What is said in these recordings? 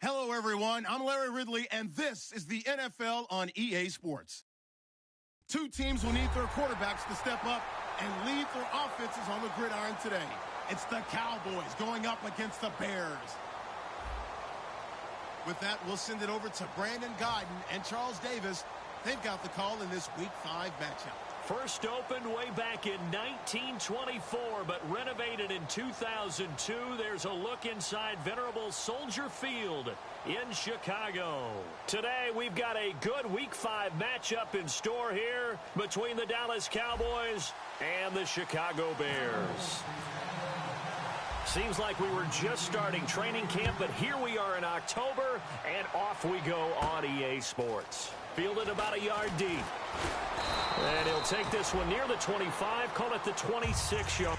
Hello, everyone. I'm Larry Ridley, and this is the NFL on EA Sports. Two teams will need their quarterbacks to step up and lead their offenses on the gridiron today. It's the Cowboys going up against the Bears. With that, we'll send it over to Brandon Guyton and Charles Davis. They've got the call in this Week 5 matchup. First opened way back in 1924, but renovated in 2002. There's a look inside venerable Soldier Field in Chicago. Today, we've got a good Week 5 matchup in store here between the Dallas Cowboys and the Chicago Bears. Seems like we were just starting training camp, but here we are in October, and off we go on EA Sports. Fielded about a yard deep. And he'll take this one near the 25, call it the 26-yard.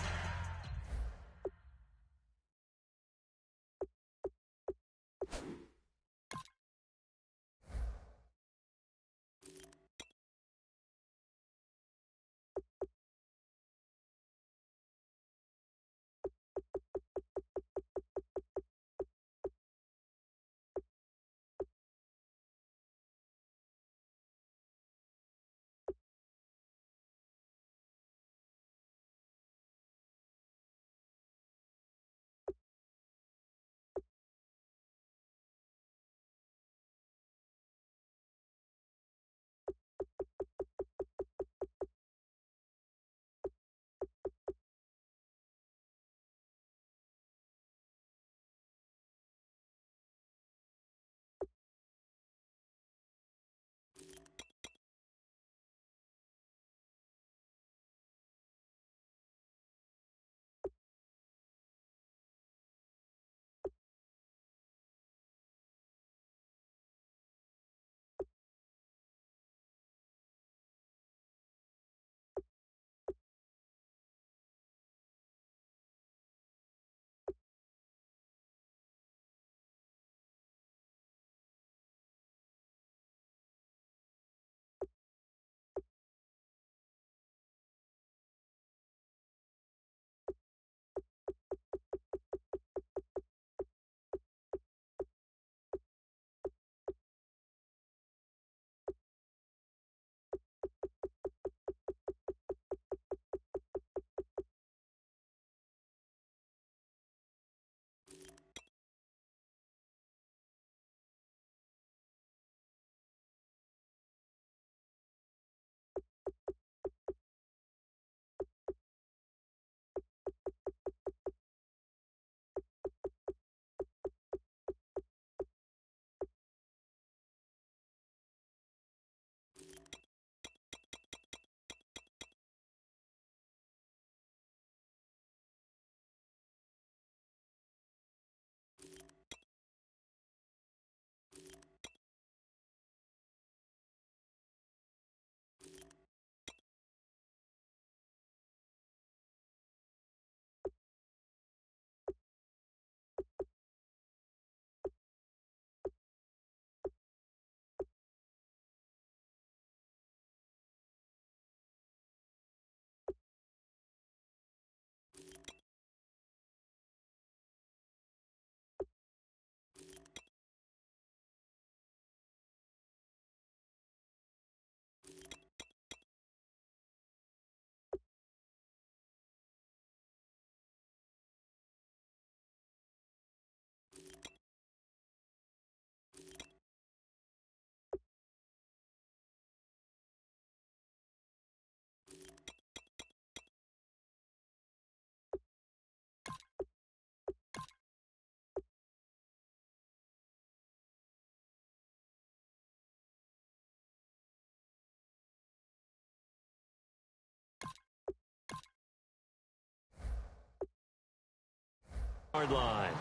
Yard line.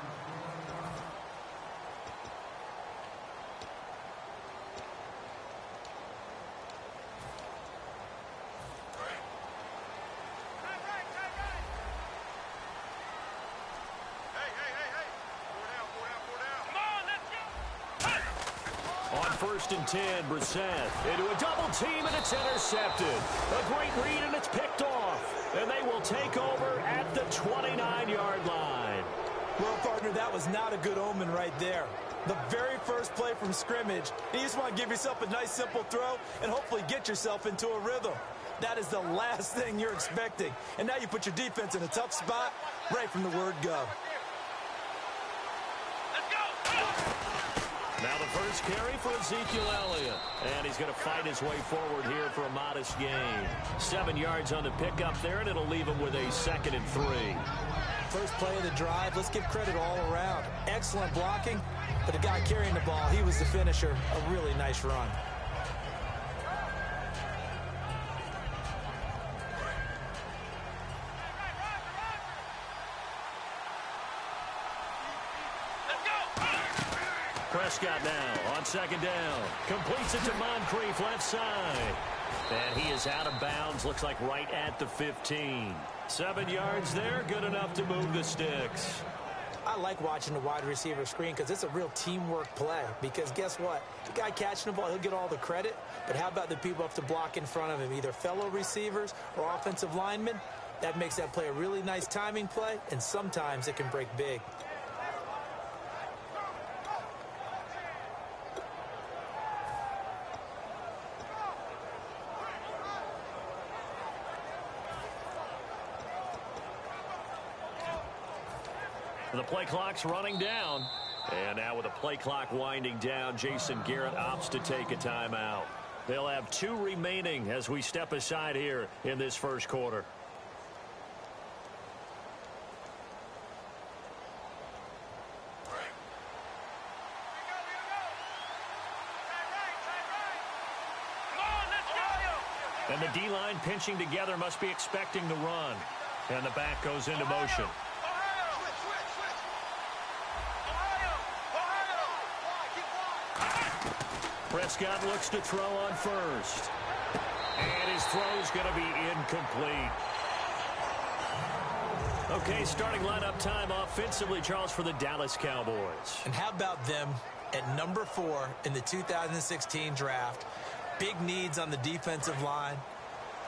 On 1st and 10, Brissett into a double team, and it's intercepted. A great read, and it's picked off. And they will take over at the 29-yard line. Well, partner, that was not a good omen right there. The very first play from scrimmage, you just want to give yourself a nice, simple throw and hopefully get yourself into a rhythm. That is the last thing you're expecting. And now you put your defense in a tough spot right from the word go. Now the first carry for Ezekiel Elliott. And he's going to fight his way forward here for a modest gain. 7 yards on the pickup there, and it'll leave him with a 2nd and 3. First play of the drive, let's give credit all around. Excellent blocking, but the guy carrying the ball, he was the finisher. A really nice run. Prescott now on 2nd down. Completes it to Moncrief left side. And he is out of bounds. Looks like right at the 15. 7 yards there. Good enough to move the sticks. I like watching the wide receiver screen because it's a real teamwork play. Because guess what? The guy catching the ball, he'll get all the credit. But how about the people up to block in front of him? Either fellow receivers or offensive linemen. That makes that play a really nice timing play. And sometimes it can break big. The play clock's running down. And now with the play clock winding down, Jason Garrett opts to take a timeout. They'll have 2 remaining as we step aside here in this first quarter. And the D-line pinching together, must be expecting the run. And the back goes into motion. Prescott looks to throw on first. And his throw's going to be incomplete. Okay, starting lineup time offensively, Charles, for the Dallas Cowboys. And how about them at number 4 in the 2016 draft? Big needs on the defensive line,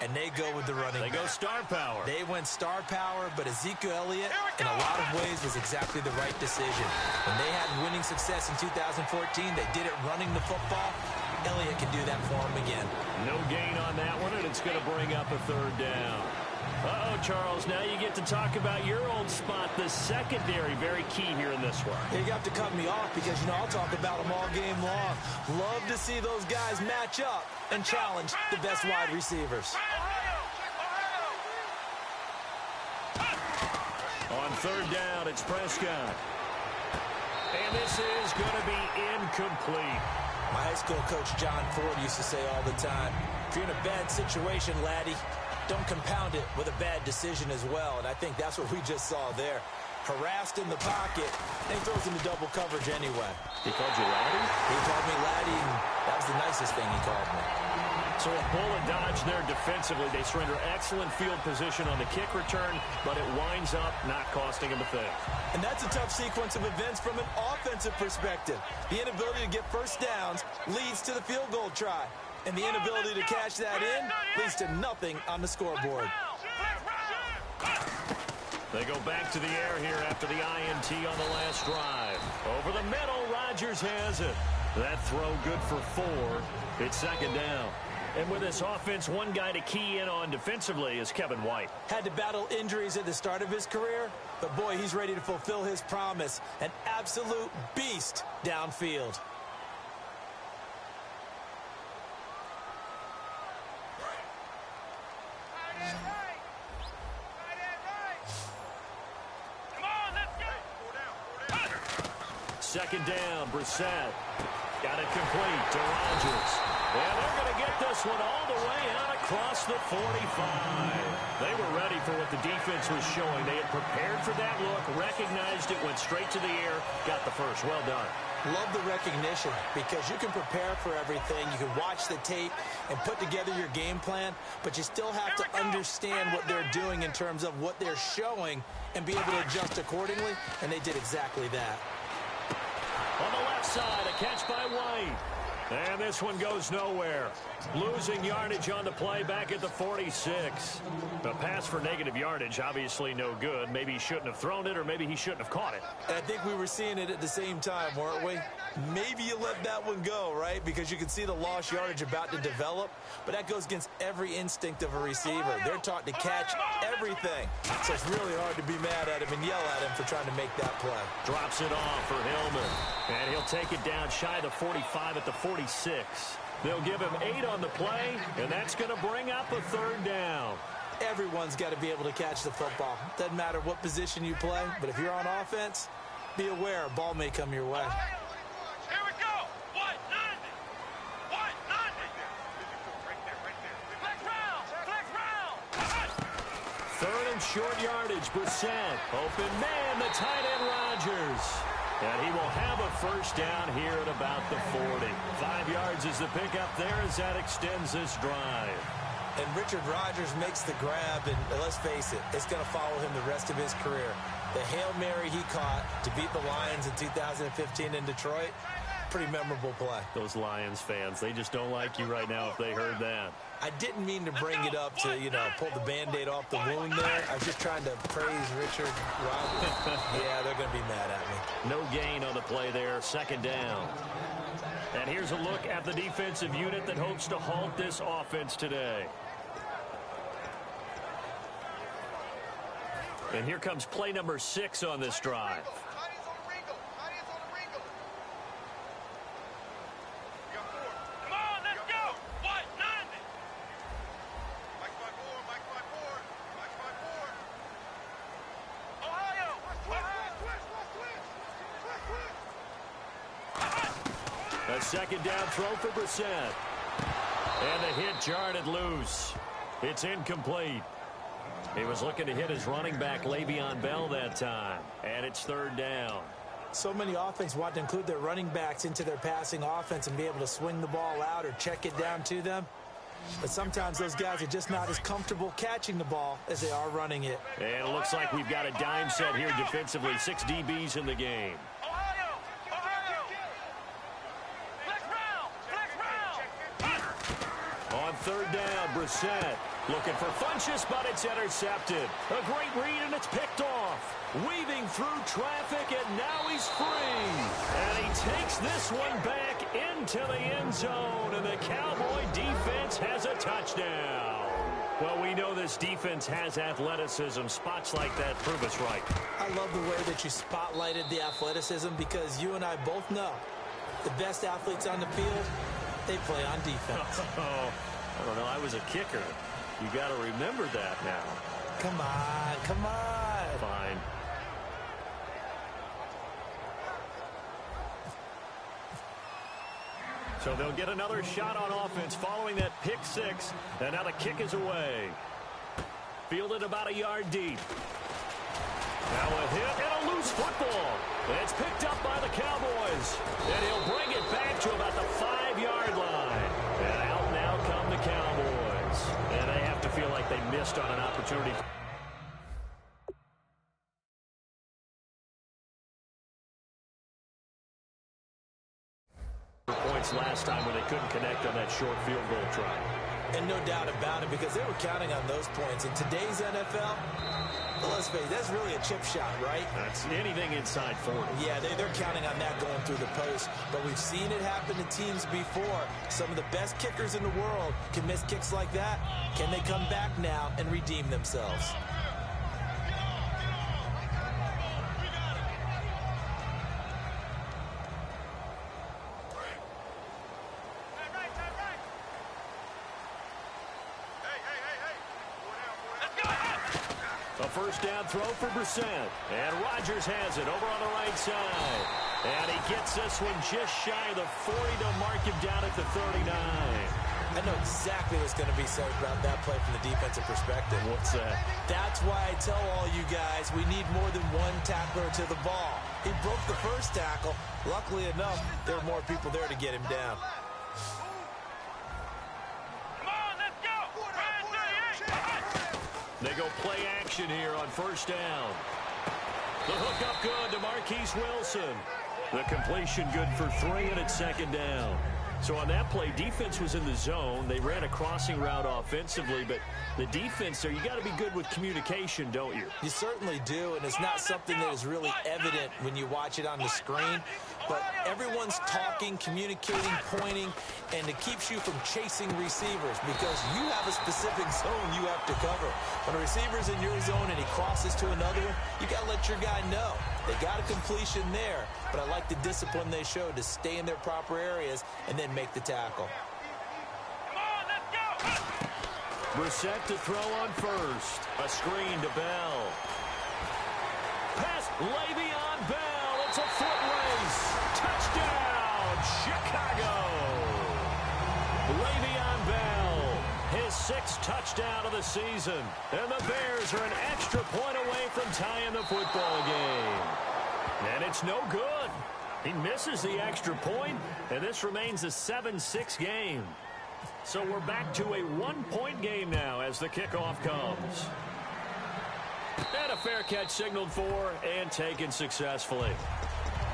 and they go with the running back. They go star power. They went star power, but Ezekiel Elliott, in a lot of ways, was exactly the right decision. When they had winning success in 2014, they did it running the football. Elliott can do that for them again. No gain on that one, and it's going to bring up a 3rd down. Uh-oh, Charles, now you get to talk about your old spot, the secondary, very key here in this one. You have to cut me off because, you know, I'll talk about them all game long. Love to see those guys match up and challenge the best wide receivers. On 3rd down, it's Prescott. And this is going to be incomplete. My high school coach, John Ford, used to say all the time, if you're in a bad situation, laddie, don't compound it with a bad decision as well. And I think that's what we just saw there. Harassed in the pocket, and he throws into double coverage anyway. He called you laddie? He called me laddie, and that was the nicest thing he called me. So a bullet dodge there defensively. They surrender excellent field position on the kick return, but it winds up not costing him a thing. And that's a tough sequence of events from an offensive perspective. The inability to get first downs leads to the field goal try. And the inability to cash that in leads to nothing on the scoreboard. They go back to the air here after the INT on the last drive. Over the middle, Rodgers has it. That throw good for 4. It's 2nd down. And with this offense, one guy to key in on defensively is Kevin White. Had to battle injuries at the start of his career, but boy, he's ready to fulfill his promise. An absolute beast downfield. Second down, Brissett. Got it complete to Rodgers. And they're going to get this one all the way out across the 45. They were ready for what the defense was showing. They had prepared for that look, recognized it, went straight to the air, got the first. Well done. Love the recognition because you can prepare for everything. You can watch the tape and put together your game plan, but you still have to understand what they're doing in terms of what they're showing and be able to adjust accordingly, and they did exactly that. On the left side, a catch by White. And this one goes nowhere. Losing yardage on the play back at the 46. The pass for negative yardage, obviously no good. Maybe he shouldn't have thrown it, or maybe he shouldn't have caught it. I think we were seeing it at the same time, weren't we? Maybe you let that one go, right? Because you can see the lost yardage about to develop. But that goes against every instinct of a receiver. They're taught to catch everything. So it's really hard to be mad at him and yell at him for trying to make that play. Drops it off for Hillman. And he'll take it down shy of the 45 at the 46. They'll give him 8 on the play, and that's going to bring up a third down. Everyone's got to be able to catch the football. Doesn't matter what position you play, but if you're on offense, be aware a ball may come your way. Here we go. What? 90. What? 90. Flex round. Flex round. Third and short yardage. Brissett. Open man, the tight end Rodgers. And he will have a first down here at about the 40. 5 yards is the pickup there as that extends this drive. And Richard Rodgers makes the grab, and let's face it, it's going to follow him the rest of his career. The Hail Mary he caught to beat the Lions in 2015 in Detroit, pretty memorable play. Those Lions fans, they just don't like you right now if they heard that. I didn't mean to bring it up to, pull the Band-Aid off the wound there. I was just trying to praise Richard Rodgers. Yeah, they're going to be mad at me. No gain on the play there, second down. And here's a look at the defensive unit that hopes to halt this offense today. And here comes play number 6 on this drive. Come on, let's go. What? 90. Mike 5-4. Mike 5-4. Mike 5-4. Ohio. A second down throw for Brissett. And the hit jarred loose. It's incomplete. He was looking to hit his running back, Le'Veon Bell, that time. And it's third down. So many offenses want to include their running backs into their passing offense and be able to swing the ball out or check it down to them. But sometimes those guys are just not as comfortable catching the ball as they are running it. And it looks like we've got a dime set here defensively. 6 DBs in the game. Ohio. Flex round. On third down, Brissett looking for Funchess, but it's intercepted. A great read, and it's picked off. Weaving through traffic, and now he's free. And he takes this one back into the end zone, and the Cowboy defense has a touchdown. Well, we know this defense has athleticism. Spots like that prove us right. I love the way that you spotlighted the athleticism because you and I both know the best athletes on the field, they play on defense. I don't know. I was a kicker. You got to remember that now. Come on. Fine. So they'll get another shot on offense following that pick 6. And now the kick is away. Fielded about a yard deep. Now a hit and a loose football. And it's picked up by the Cowboys. And he'll bring it back to about the 5-yard line. And out now come the Cowboys. And they have to feel like they missed on an opportunity. Points last time when they couldn't connect on that short field goal try. And no doubt about it, because they were counting on those points. In today's NFL, let's face it, that's really a chip shot, right? That's anything inside 40. Yeah, they're counting on that going through the post. But we've seen it happen to teams before. Some of the best kickers in the world can miss kicks like that. Can they come back now and redeem themselves? A first down throw for Brissett. And Rodgers has it over on the right side. And he gets this one just shy of the 40 to mark him down at the 39. I know exactly what's going to be said about that play from the defensive perspective. What's that? That's why I tell all you guys we need more than one tackler to the ball. He broke the first tackle. Luckily enough, there were more people there to get him down. They go play action here on first down. The hook up good to Marquise Wilson. The completion good for 3, and it's second down. So on that play, defense was in the zone. They ran a crossing route offensively, but the defense there, you got to be good with communication, don't you? You certainly do, and it's not something that is really evident when you watch it on the screen. But everyone's talking, communicating, pointing, and it keeps you from chasing receivers because you have a specific zone you have to cover. When a receiver's in your zone and he crosses to another one, you got to let your guy know. They got a completion there, but I like the discipline they showed to stay in their proper areas and then make the tackle. Come on, let's go! Brissett to throw on first. A screen to Bell. Pass, Le'Veon Bell. It's a foot race. Touchdown, Chicago. Le'Veon Bell, his 6th touchdown of the season. And the Bears are an extra point away from tying the football game. And it's no good. He misses the extra point, and this remains a 7-6 game. So we're back to a 1-point game now as the kickoff comes. And a fair catch signaled for and taken successfully.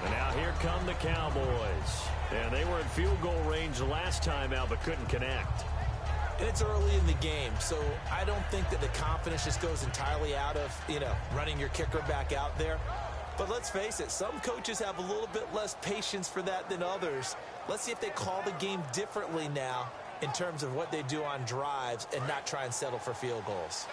And now here come the Cowboys. And they were in field goal range last time out but couldn't connect. And it's early in the game, so I don't think that the confidence just goes entirely out of, running your kicker back out there. But let's face it, some coaches have a little bit less patience for that than others. Let's see if they call the game differently now in terms of what they do on drives and not try and settle for field goals.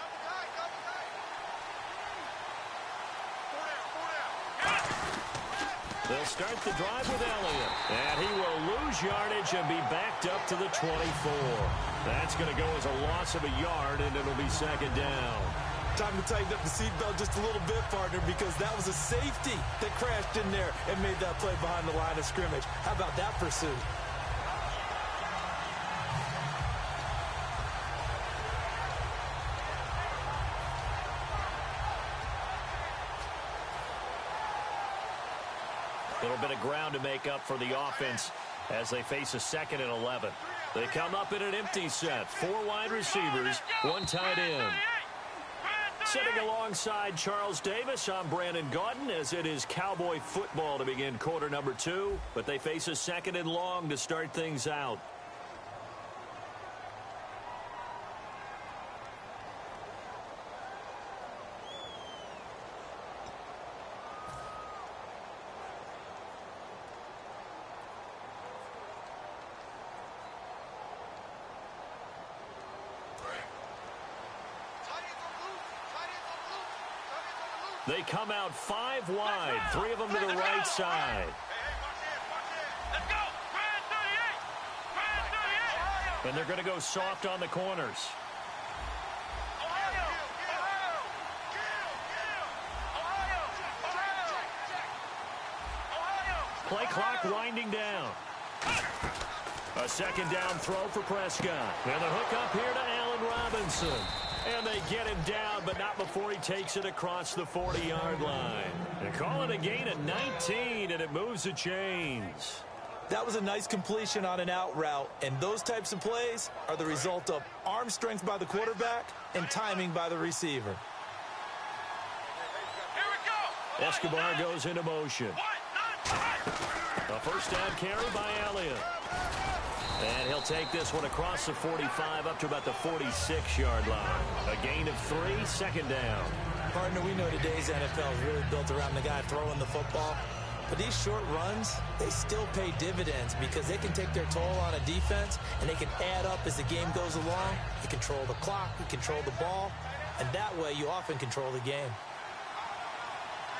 They'll start the drive with Elliott. And he will lose yardage and be backed up to the 24. That's going to go as a loss of a yard, and it'll be second down. Time to tighten up the seatbelt just a little bit, partner, because that was a safety that crashed in there and made that play behind the line of scrimmage. How about that pursuit? Little bit of ground to make up for the offense as they face a 2nd and 11. They come up in an empty set. 4 wide receivers, 1 tight end. Sitting alongside Charles Davis, I'm Brandon Gaudin as it is Cowboy football to begin quarter number 2. But they face a 2nd and long to start things out. They come out 5 wide, 3 of them to the right side. Let's go! Grand 38! Grand 38! And they're going to go soft on the corners. Ohio! Play clock winding down. A 2nd down throw for Prescott. And the hook up here to Allen Robinson. And they get him down, but not before he takes it across the 40-yard line. They call it a gain of 19, and it moves the chains. That was a nice completion on an out route, and those types of plays are the result of arm strength by the quarterback and timing by the receiver. Here we go! Escobar goes into motion. A 1st down carry by Elliott. And he'll take this one across the 45 up to about the 46-yard line. A gain of 3, 2nd down. Partner, we know today's NFL is really built around the guy throwing the football. But these short runs, they still pay dividends because they can take their toll on a defense, and they can add up as the game goes along. You control the clock, you control the ball, and that way you often control the game.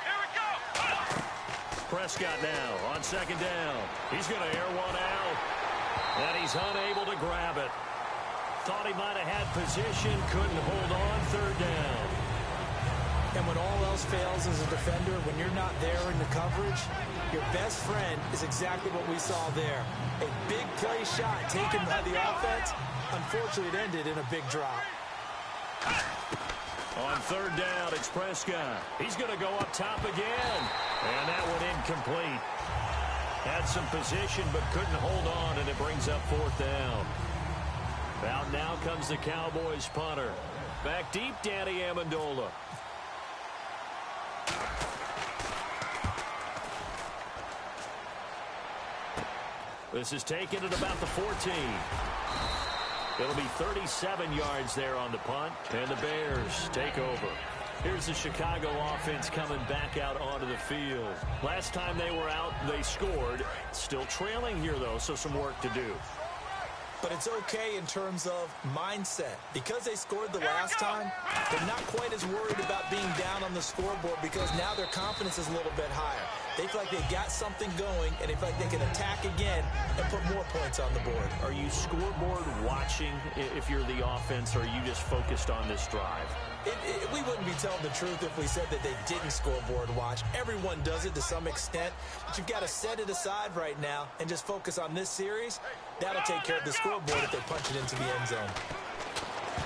Here we go! Prescott now on 2nd down. He's going to air one out. And he's unable to grab it. Thought he might have had position, couldn't hold on, 3rd down. And when all else fails as a defender, when you're not there in the coverage, your best friend is exactly what we saw there. A big play shot taken by the offense. Unfortunately, it ended in a big drop. On 3rd down, it's Prescott. He's going to go up top again. And that one incomplete. Had some position but couldn't hold on, and it brings up 4th down. Out now comes the Cowboys punter. Back deep, Danny Amendola. This is taken at about the 14. It'll be 37 yards there on the punt, and the Bears take over. Here's the Chicago offense coming back out onto the field. Last time they were out, they scored. Still trailing here, though, so some work to do. But it's okay in terms of mindset. Because they scored the last time, they're not quite as worried about being down on the scoreboard because now their confidence is a little bit higher. They feel like they've got something going, and they feel like they can attack again and put more points on the board. Are you scoreboard watching if you're the offense, or are you just focused on this drive? We wouldn't be telling the truth if we said that they didn't scoreboard watch. Everyone does it to some extent, but you've got to set it aside right now and just focus on this series. That'll take care of the scoreboard if they punch it into the end zone.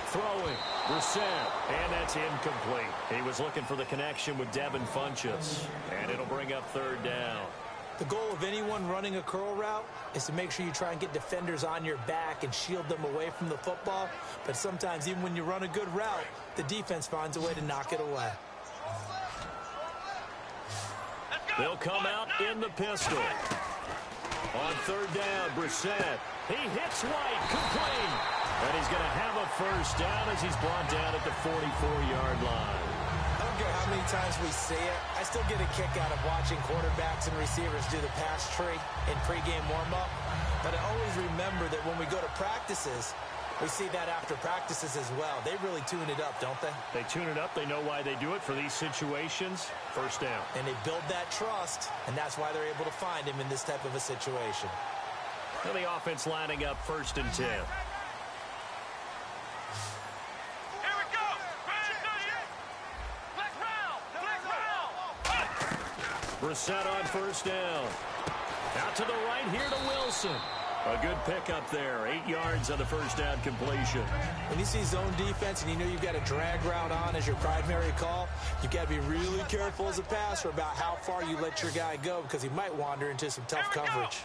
Throwing, Brissett, and that's incomplete. He was looking for the connection with Devin Funchess, and it'll bring up third down. The goal of anyone running a curl route is to make sure you try and get defenders on your back and shield them away from the football. But sometimes, even when you run a good route, the defense finds a way to knock it away. They'll come out in the pistol. On third down, Brissett. He hits White, complete. And he's going to have a first down as he's brought down at the 44-yard line. I don't care how many times we see it. I still get a kick out of watching quarterbacks and receivers do the pass tree in pregame warm-up. But I always remember that when we go to practices, we see that after practices as well. They really tune it up, don't they? They tune it up. They know why they do it for these situations. First down. And they build that trust, and that's why they're able to find him in this type of a situation. And the offense lining up 1st and 10. Brissett on first down. Out to the right here to Wilson. A good pickup there. 8 yards on the first down completion. When you see zone defense and you know you've got a drag route on as your primary call, you've got to be really careful as a passer about how far you let your guy go because he might wander into some tough coverage.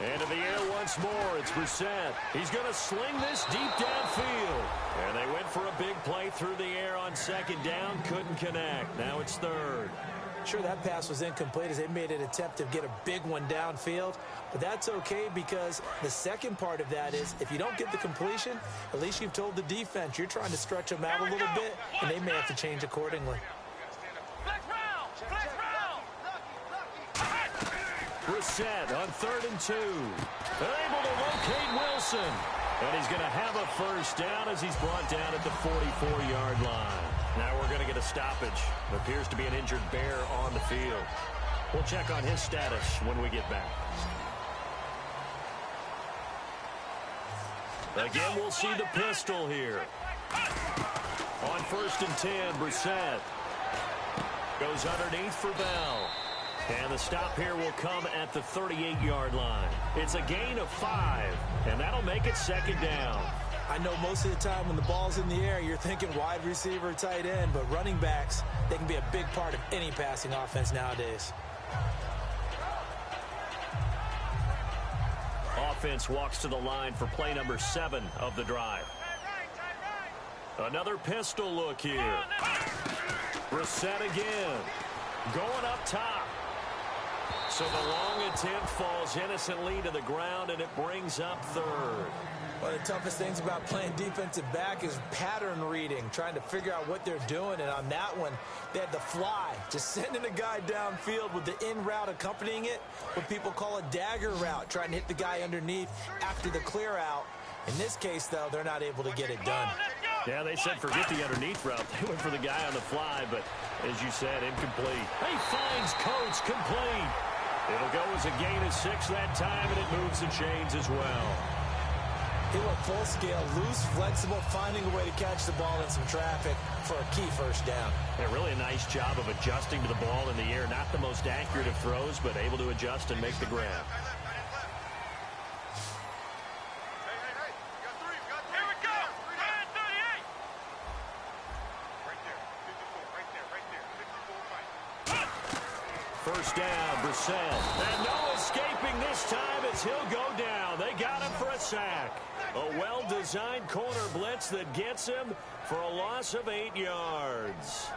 Into the air once more. It's Brissett. He's going to sling this deep downfield. And they went for a big play through the air on 2nd down. Couldn't connect. Now it's 3rd. Sure, that pass was incomplete as they made an attempt to get a big one downfield. But that's okay because the second part of that is if you don't get the completion, at least you've told the defense you're trying to stretch them out a little bit, and they may have to change accordingly. Brissett on 3rd and 2. Able to locate Wilson. And he's going to have a first down as he's brought down at the 44-yard line. Now we're going to get a stoppage. It appears to be an injured Bear on the field. We'll check on his status when we get back. Again, we'll see the pistol here. On 1st and 10, Brissett goes underneath for Bell. And the stop here will come at the 38-yard line. It's a gain of 5, and that'll make it 2nd down. I know most of the time when the ball's in the air, you're thinking wide receiver, tight end, but running backs, they can be a big part of any passing offense nowadays. Offense walks to the line for play number 7 of the drive. Another pistol look here. Brissett again. Going up top. So the long attempt falls innocently to the ground, and it brings up 3rd. One of the toughest things about playing defensive back is pattern reading, trying to figure out what they're doing. And on that one, they had the fly, just sending a guy downfield with the in route accompanying it, what people call a dagger route, trying to hit the guy underneath after the clear out. In this case, though, they're not able to get it done. Yeah, they said forget the underneath route. They went for the guy on the fly, but as you said, incomplete. He finds Coates complete. It'll go as a gain of 6 that time, and it moves the chains as well. He went full scale, loose, flexible, finding a way to catch the ball in some traffic for a key first down. Yeah, really a nice job of adjusting to the ball in the air. Not the most accurate of throws, but able to adjust and make the grab. First down, Brissett. And no escaping this time as he'll go down. They got him for a sack. A well-designed corner blitz that gets him for a loss of 8 yards.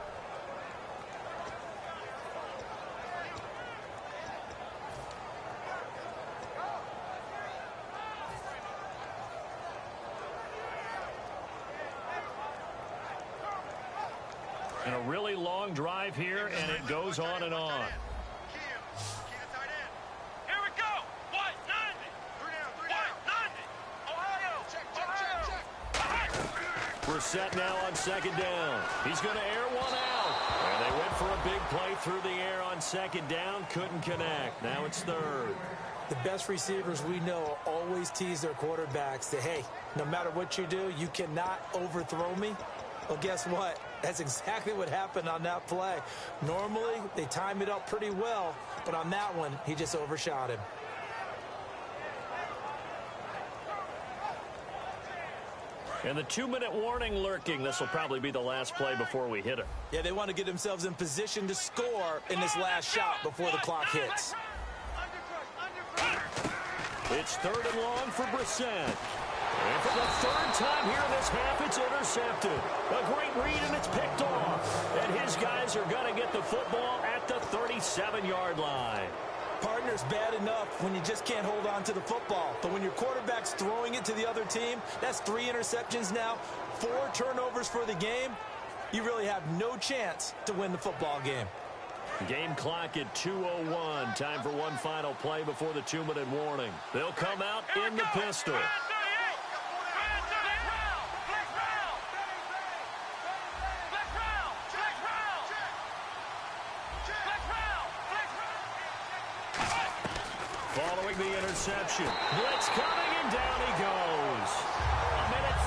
long drive here, and it goes on and on. Here we go. What? 90. Three down. 90. Ohio. Check. Brissett now on second down. He's going to air one out. And they went for a big play through the air on second down. Couldn't connect. Now it's third. The best receivers we know always tease their quarterbacks that, hey, no matter what you do, you cannot overthrow me. Well, guess what? That's exactly what happened on that play. Normally, they time it up pretty well, but on that one, he just overshot him. And the 2-minute warning lurking. This will probably be the last play before we hit it. Yeah, they want to get themselves in position to score in this last shot before the clock hits. It's third and long for Brissett. And for the third time here in this half, it's intercepted. A great read, and it's picked off. And his guys are going to get the football at the 37-yard line. Partner's bad enough when you just can't hold on to the football. But when your quarterback's throwing it to the other team, that's 3 interceptions now, 4 turnovers for the game. You really have no chance to win the football game. Game clock at 2:01. Time for one final play before the 2-minute warning. They'll come out in the pistol. Following the interception. Blitz coming, and down he goes.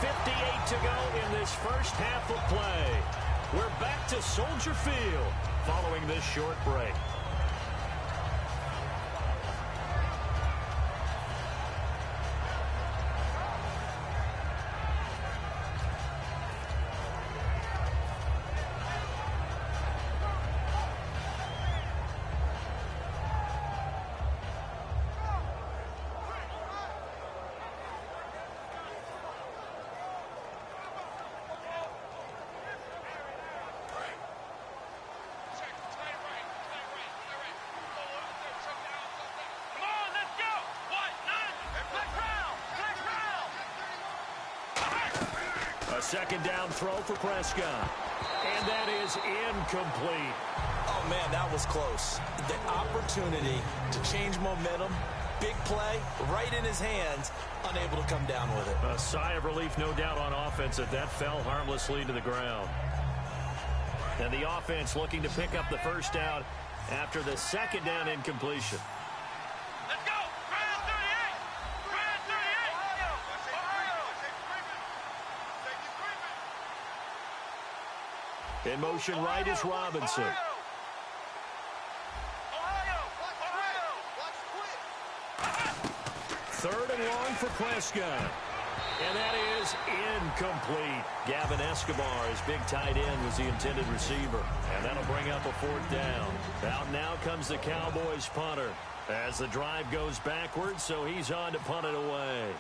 1:58 to go in this first half of play. We're back to Soldier Field following this short break. A second down throw for Prescott. And that is incomplete. Oh, man, that was close. The opportunity to change momentum, big play, right in his hands, unable to come down with it. A sigh of relief, no doubt, on offense that fell harmlessly to the ground. And the offense looking to pick up the first down after the second down incompletion. Let's go. Brand 38. Brand 38. Ohio. In motion right is Robinson. Third and long for Prescott. And that is incomplete. Gavin Escobar, his big tight end, was the intended receiver. And that'll bring up a fourth down. Out now comes the Cowboys punter as the drive goes backwards, so he's on to punt it away.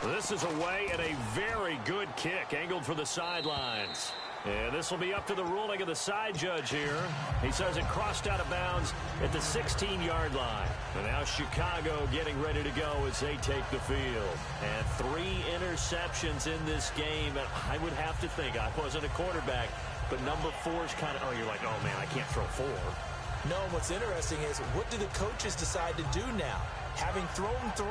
This is away and a very good kick angled for the sidelines. And this will be up to the ruling of the side judge here. He says it crossed out of bounds at the 16-yard line. And now Chicago getting ready to go as they take the field. And 3 interceptions in this game. And I would have to think, I wasn't a quarterback, but number 4 is kind of, you're like, oh, man, I can't throw 4. No, what's interesting is what do the coaches decide to do now? Having thrown 3,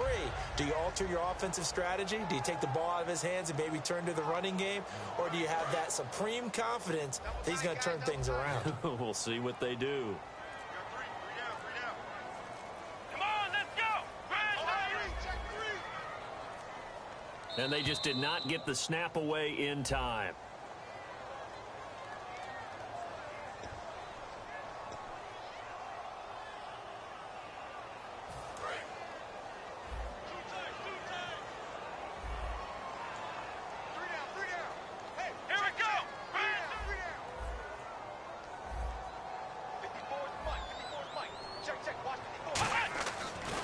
do you alter your offensive strategy? Do you take the ball out of his hands and maybe turn to the running game? Or do you have that supreme confidence that he's going to turn things around? We'll see what they do. Come on, let's go. And they just did not get the snap away in time.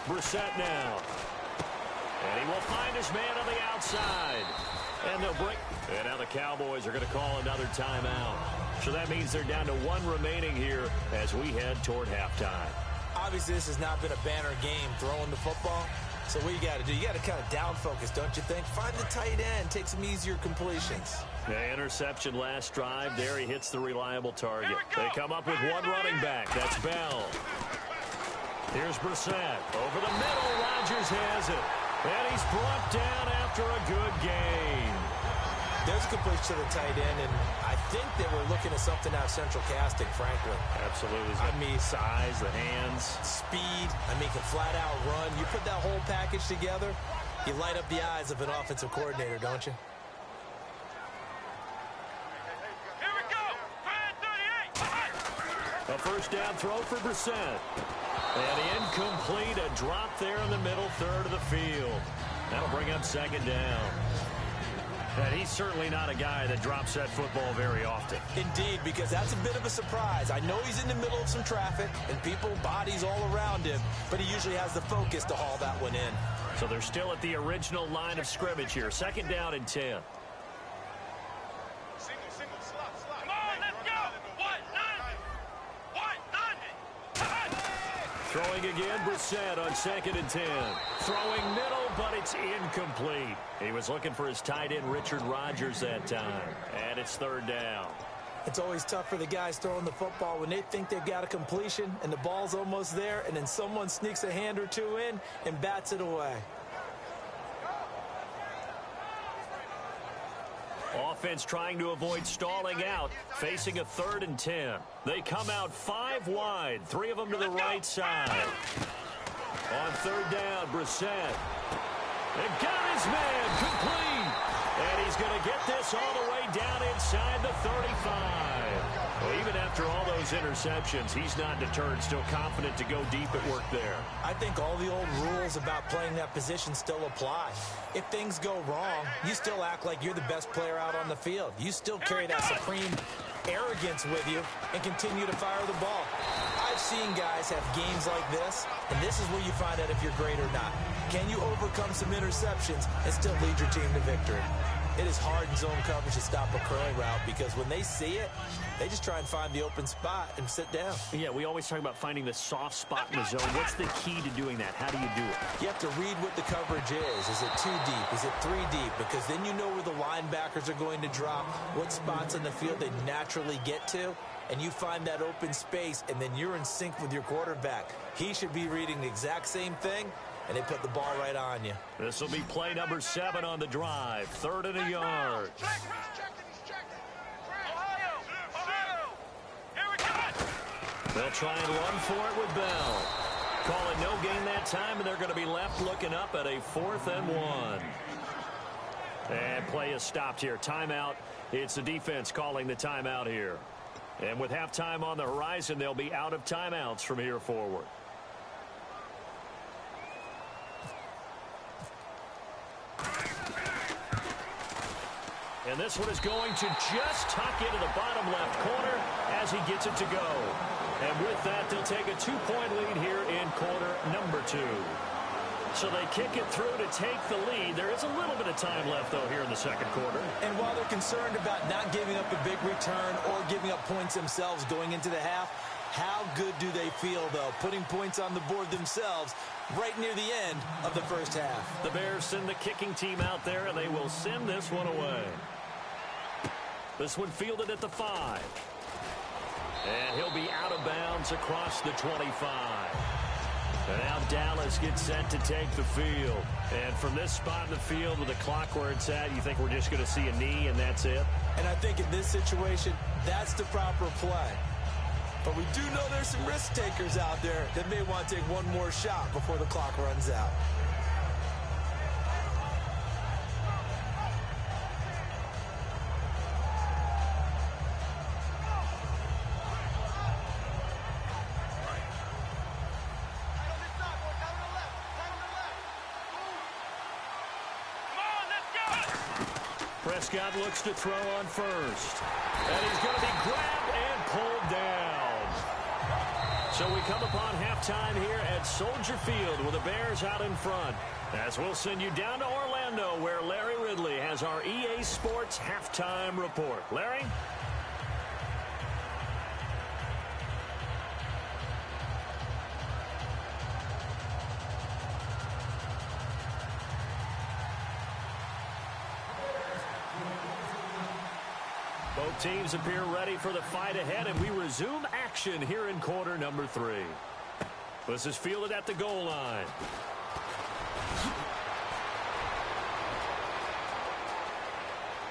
Brissett now. And he will find his man on the outside. And they'll break. And now the Cowboys are going to call another timeout. So that means they're down to 1 remaining here as we head toward halftime. Obviously, this has not been a banner game throwing the football, So what you got to do, you got to kind of down focus, don't you think? Find the tight end, take some easier completions. The interception last drive. There he hits the reliable target. They come up with one running back. That's Bell. Here's Brissett. Over the middle, Rodgers has it. And he's brought down after a good gain. There's a completion to the tight end, and I think that we're looking at something out of central casting, frankly. Absolutely. I mean, size, the hands. Speed. I mean, can flat out run. You put that whole package together, you light up the eyes of an offensive coordinator, don't you? Here we go. 38. A first down throw for Brissett. And incomplete, a drop there in the middle third of the field. That'll bring up second down. And he's certainly not a guy that drops that football very often. Indeed, because that's a bit of a surprise. I know he's in the middle of some traffic and people, bodies all around him, but he usually has the focus to haul that one in. So they're still at the original line of scrimmage here. Second down and 10. Single, slot. Come on, let's go. What? 90. Throwing again, Brissett on second and 10. Throwing middle, but it's incomplete. He was looking for his tight end, Richard Rodgers, that time. And it's third down. It's always tough for the guys throwing the football when they think they've got a completion and the ball's almost there, and then someone sneaks a hand or two in and bats it away. Offense trying to avoid stalling out, facing a third and 10. They come out 5 wide, 3 of them to the right side. On third down, Brissett. And got his man, complete. And he's going to get this all the way down inside the 35. Well, even after all those interceptions, he's not deterred, still confident to go deep at work there. I think all the old rules about playing that position still apply. If things go wrong, you still act like you're the best player out on the field. You still carry that supreme arrogance with you and continue to fire the ball. I've seen guys have games like this, and this is where you find out if you're great or not. Can you overcome some interceptions and still lead your team to victory? It is hard in zone coverage to stop a curl route because when they see it, they just try and find the open spot and sit down. Yeah, we always talk about finding the soft spot in the zone. What's the key to doing that? How do you do it? You have to read what the coverage is. Is it 2 deep? Is it 3 deep? Because then you know where the linebackers are going to drop, what spots on the field they naturally get to, and you find that open space, and then you're in sync with your quarterback. He should be reading the exact same thing, and they put the ball right on you. This will be play number 7 on the drive. 3rd and a yard. He's checking. Ohio. Here we go. They'll try and run for it with Bell. Call it no gain that time, and they're going to be left looking up at a 4th and 1. And play is stopped here. Timeout. It's the defense calling the timeout here. And with halftime on the horizon, they'll be out of timeouts from here forward. And this one is going to just tuck into the bottom left corner as he gets it to go. And with that, they'll take a 2-point lead here in quarter number 2. So they kick it through to take the lead. There is a little bit of time left, though, here in the second quarter. And while they're concerned about not giving up a big return or giving up points themselves going into the half, how good do they feel, though, putting points on the board themselves right near the end of the first half? The Bears send the kicking team out there, and they will send this one away. This one fielded at the 5. And he'll be out of bounds across the 25. And now Dallas gets set to take the field. And from this spot in the field with the clock where it's at, you think we're just going to see a knee and that's it? And I think in this situation, that's the proper play. But we do know there's some risk takers out there that may want to take one more shot before the clock runs out. Prescott looks to throw on first. And he's going to be grabbed and pulled down. So we come upon halftime here at Soldier Field with the Bears out in front. As we'll send you down to Orlando where Larry Ridley has our EA Sports halftime report. Larry? Both teams appear ready for the fight ahead, and we resume action here in quarter number 3. This is fielded at the goal line.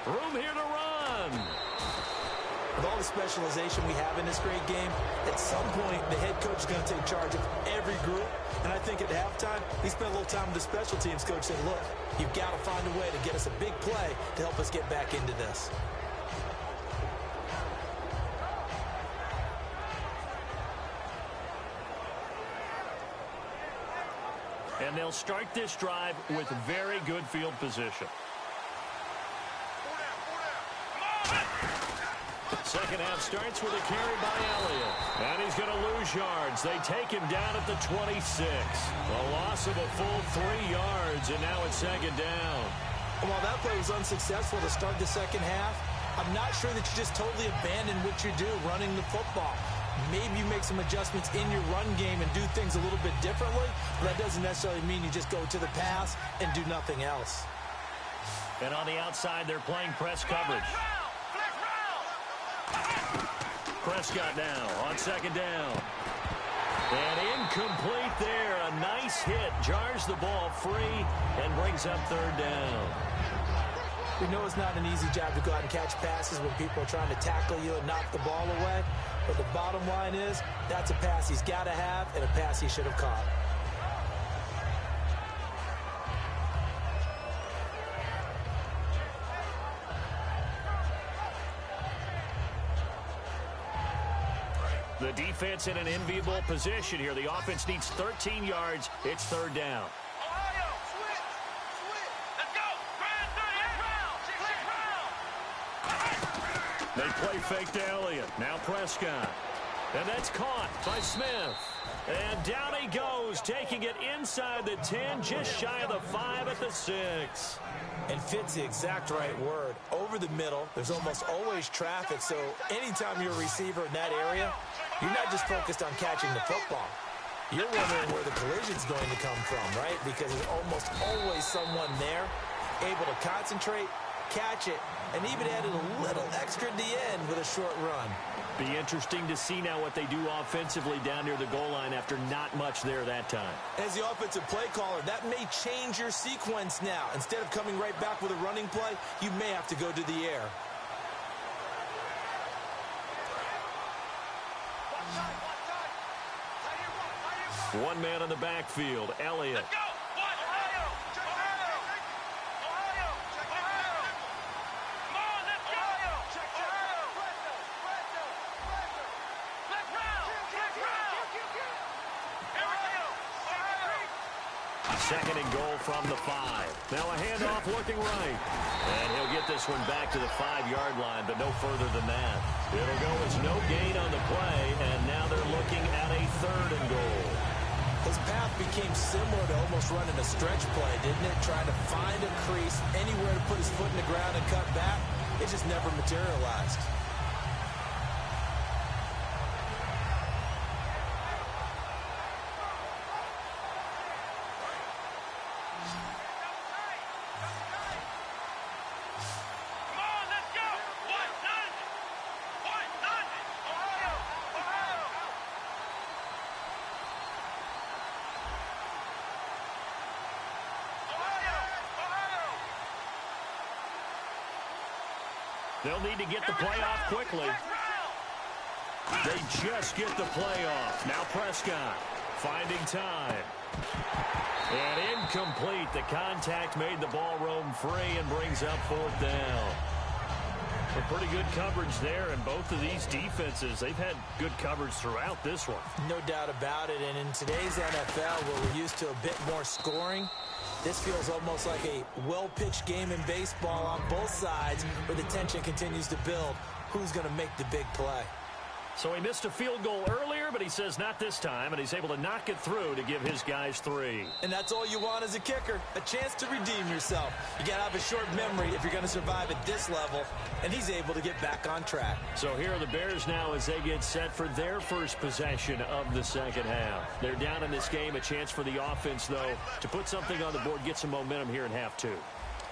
Room here to run. With all the specialization we have in this great game, at some point, the head coach is going to take charge of every group. And I think at halftime, he spent a little time with the special teams coach saying, look, you've got to find a way to get us a big play to help us get back into this. And they'll start this drive with very good field position. Second half starts with a carry by Elliott. And he's going to lose yards. They take him down at the 26. A loss of a full 3 yards, and now it's second down. While that play was unsuccessful to start the second half, I'm not sure that you just totally abandon what you do running the football. Maybe you make some adjustments in your run game and do things a little bit differently, but that doesn't necessarily mean you just go to the pass and do nothing else. And on the outside, they're playing press coverage. Prescott now on second down. And incomplete there. A nice hit. Jars the ball free and brings up third down. We know it's not an easy job to go out and catch passes when people are trying to tackle you and knock the ball away. But the bottom line is, that's a pass he's got to have and a pass he should have caught. The defense in an enviable position here. The offense needs 13 yards. It's third down. Ohio, switch. Let's go. They play fake to Elliott. Now Prescott. And that's caught by Smith. And down he goes, taking it inside the 10, just shy of the 5 at the 6. And fit's the exact right word. Over the middle, there's almost always traffic, so anytime you're a receiver in that area, you're not just focused on catching the football. You're wondering where the collision's going to come from, right? Because there's almost always someone there able to concentrate, catch it, and even added a little extra at the end with a short run. Be interesting to see now what they do offensively down near the goal line after not much there that time. As the offensive play caller, that may change your sequence now. Instead of coming right back with a running play, you may have to go to the air. One man in the backfield, Elliott. Second and goal from the 5. Now a handoff looking right. And he'll get this one back to the 5-yard line, but no further than that. It'll go as no gain on the play, and now they're looking at a third and goal. His path became similar to almost running a stretch play, didn't it? Trying to find a crease, anywhere to put his foot in the ground and cut back. It just never materialized. They'll need to get the play off quickly. They just get the play off. Now Prescott finding time. And incomplete. The contact made the ball roam free and brings up fourth down. A pretty good coverage there, and both of these defenses, they've had good coverage throughout this one. No doubt about it, and in today's NFL, where we're used to a bit more scoring, this feels almost like a well-pitched game in baseball on both sides, where the tension continues to build. Who's going to make the big play? So he missed a field goal earlier, but he says not this time, and he's able to knock it through to give his guys 3. And that's all you want as a kicker, a chance to redeem yourself. You got to have a short memory if you're going to survive at this level, and he's able to get back on track. So here are the Bears now as they get set for their first possession of the second half. They're down in this game, a chance for the offense, though, to put something on the board, get some momentum here in half 2.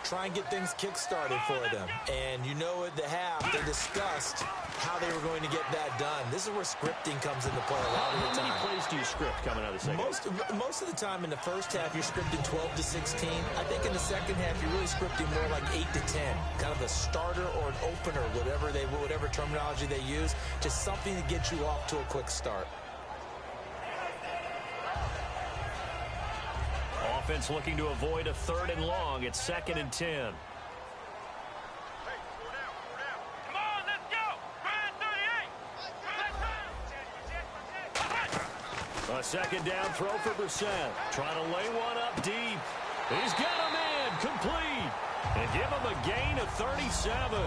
try and get things kick-started for them. And you know at the half, they discussed how they were going to get that done. This is where scripting comes into play a lot of the time. How many plays do you script coming out of the second? Most of the time in the first half, you're scripting 12 to 16. I think in the second half, you're really scripting more like 8 to 10. Kind of a starter or an opener, whatever terminology they use. Just something to get you off to a quick start. Offense looking to avoid a 3rd and long. It's 2nd and 10. Hey, 4 down. Come on, let's go. Brian 38. A 2nd down throw for Brissett. Trying to lay one up deep. He's got a man complete. And give him a gain of 37.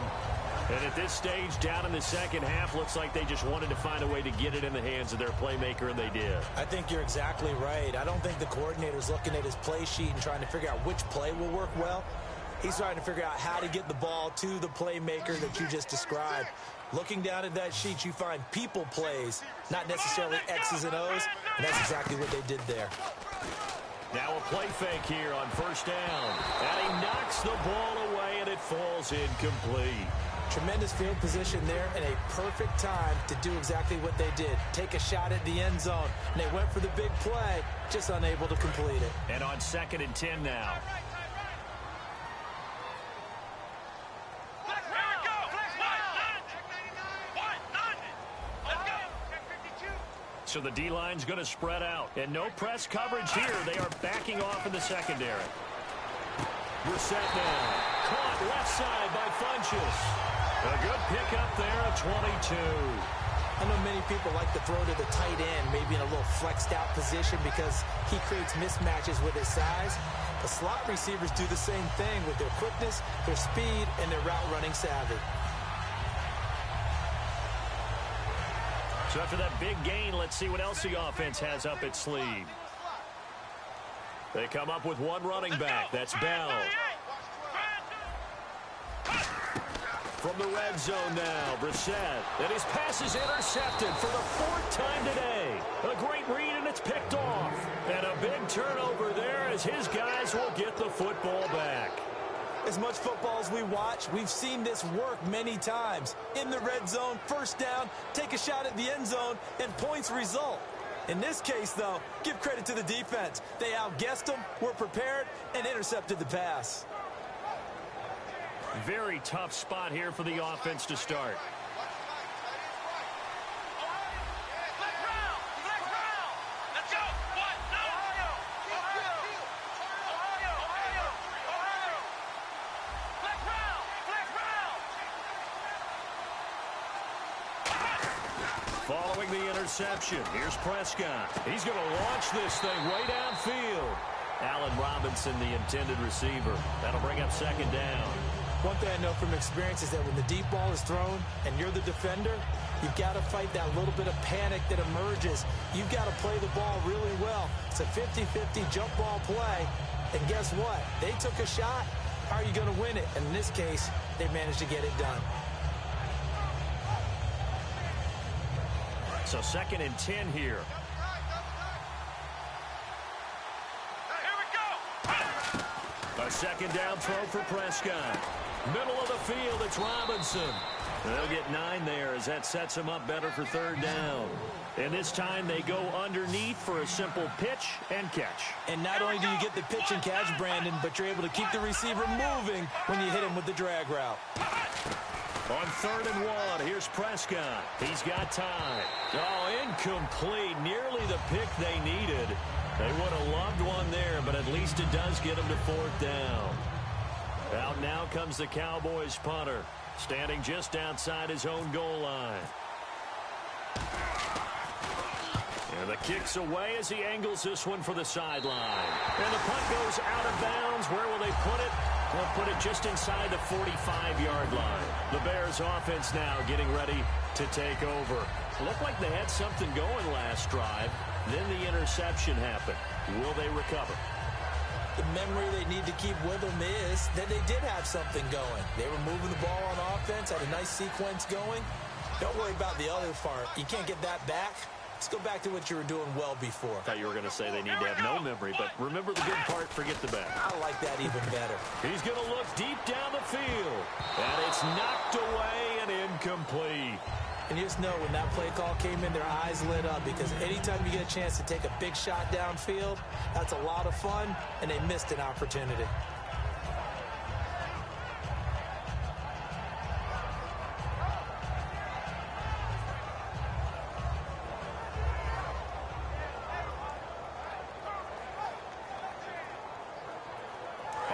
And at this stage, down in the second half, looks like they just wanted to find a way to get it in the hands of their playmaker, and they did. I think you're exactly right. I don't think the coordinator's looking at his play sheet and trying to figure out which play will work well. He's trying to figure out how to get the ball to the playmaker that you just described. Looking down at that sheet, you find people plays, not necessarily X's and O's, and that's exactly what they did there. Now a play fake here on 1st down. And he knocks the ball away, and it falls incomplete. Tremendous field position there and a perfect time to do exactly what they did. Take a shot at the end zone. And they went for the big play, just unable to complete it. And on 2nd and 10 now. So the D-line's going to spread out. And no press coverage here. They are backing off in the secondary. Brissett now. Caught left side by Funchess. A good pickup there at 22. I know many people like to throw to the tight end, maybe in a little flexed out position because he creates mismatches with his size. The slot receivers do the same thing with their quickness, their speed, and their route running savvy. So after that big gain, let's see what else the offense has up its sleeve. They come up with one running back. That's Bell. From the red zone now, Brissett. And his pass is intercepted for the 4th time today. A great read, and it's picked off. And a big turnover there as his guys will get the football back. As much football as we watch, we've seen this work many times. In the red zone, 1st down, take a shot at the end zone, and points result. In this case, though, give credit to the defense. They outguessed them, were prepared, and intercepted the pass. Very tough spot here for the offense to start. Following the interception, here's Prescott. He's going to launch this thing way downfield. Allen Robinson, the intended receiver. That'll bring up 2nd down. One thing I know from experience is that when the deep ball is thrown and you're the defender, you've got to fight that little bit of panic that emerges. You've got to play the ball really well. It's a 50-50 jump ball play. And guess what? They took a shot. How are you going to win it? And in this case, they managed to get it done. So 2nd and 10 here. A 2nd down throw for Prescott. Middle of the field, it's Robinson. They'll get 9 there as that sets him up better for 3rd down. And this time they go underneath for a simple pitch and catch. And not only do you get the pitch and catch, Brandon, but you're able to keep the receiver moving when you hit him with the drag route. On 3rd and 1, here's Prescott. He's got time. Oh, incomplete. Nearly the pick they needed. They would have loved one there, but at least it does get them to 4th down. Out now comes the Cowboys punter, standing just outside his own goal line. And the kick's away as he angles this one for the sideline. And the punt goes out of bounds. Where will they put it? They'll put it just inside the 45-yard line. The Bears offense now getting ready to take over. Looked like they had something going last drive. Then the interception happened. Will they recover? The memory they need to keep with them is that they did have something going. They were moving the ball on offense, had a nice sequence going. Don't worry about the other part. You can't get that back. Let's go back to what you were doing well before. I thought you were going to say they need to have no memory, but remember the good part, forget the bad. I like that even better. He's going to look deep down the field, and it's knocked away and incomplete. And you just know when that play call came in, their eyes lit up, because anytime you get a chance to take a big shot downfield, that's a lot of fun, and they missed an opportunity.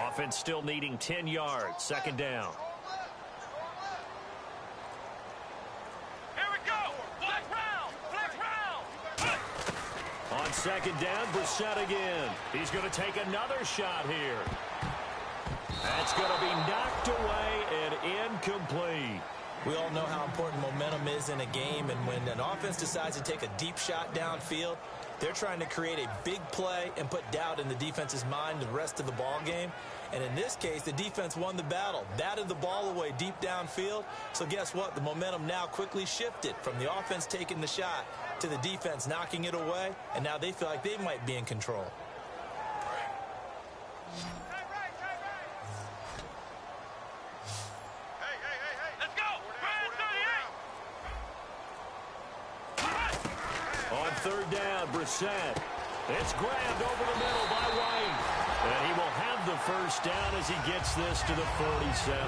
Offense still needing 10 yards, second down. On second down, Brissett again. He's going to take another shot here. That's going to be knocked away and incomplete. We all know how important momentum is in a game, and when an offense decides to take a deep shot downfield, they're trying to create a big play and put doubt in the defense's mind the rest of the ball game. And in this case, the defense won the battle, batted the ball away deep downfield. So guess what? The momentum now quickly shifted from the offense taking the shot to the defense knocking it away, and now they feel like they might be in control. On third down, Brissett. It's grabbed over the middle by White. And he will have the first down as he gets this to the 47.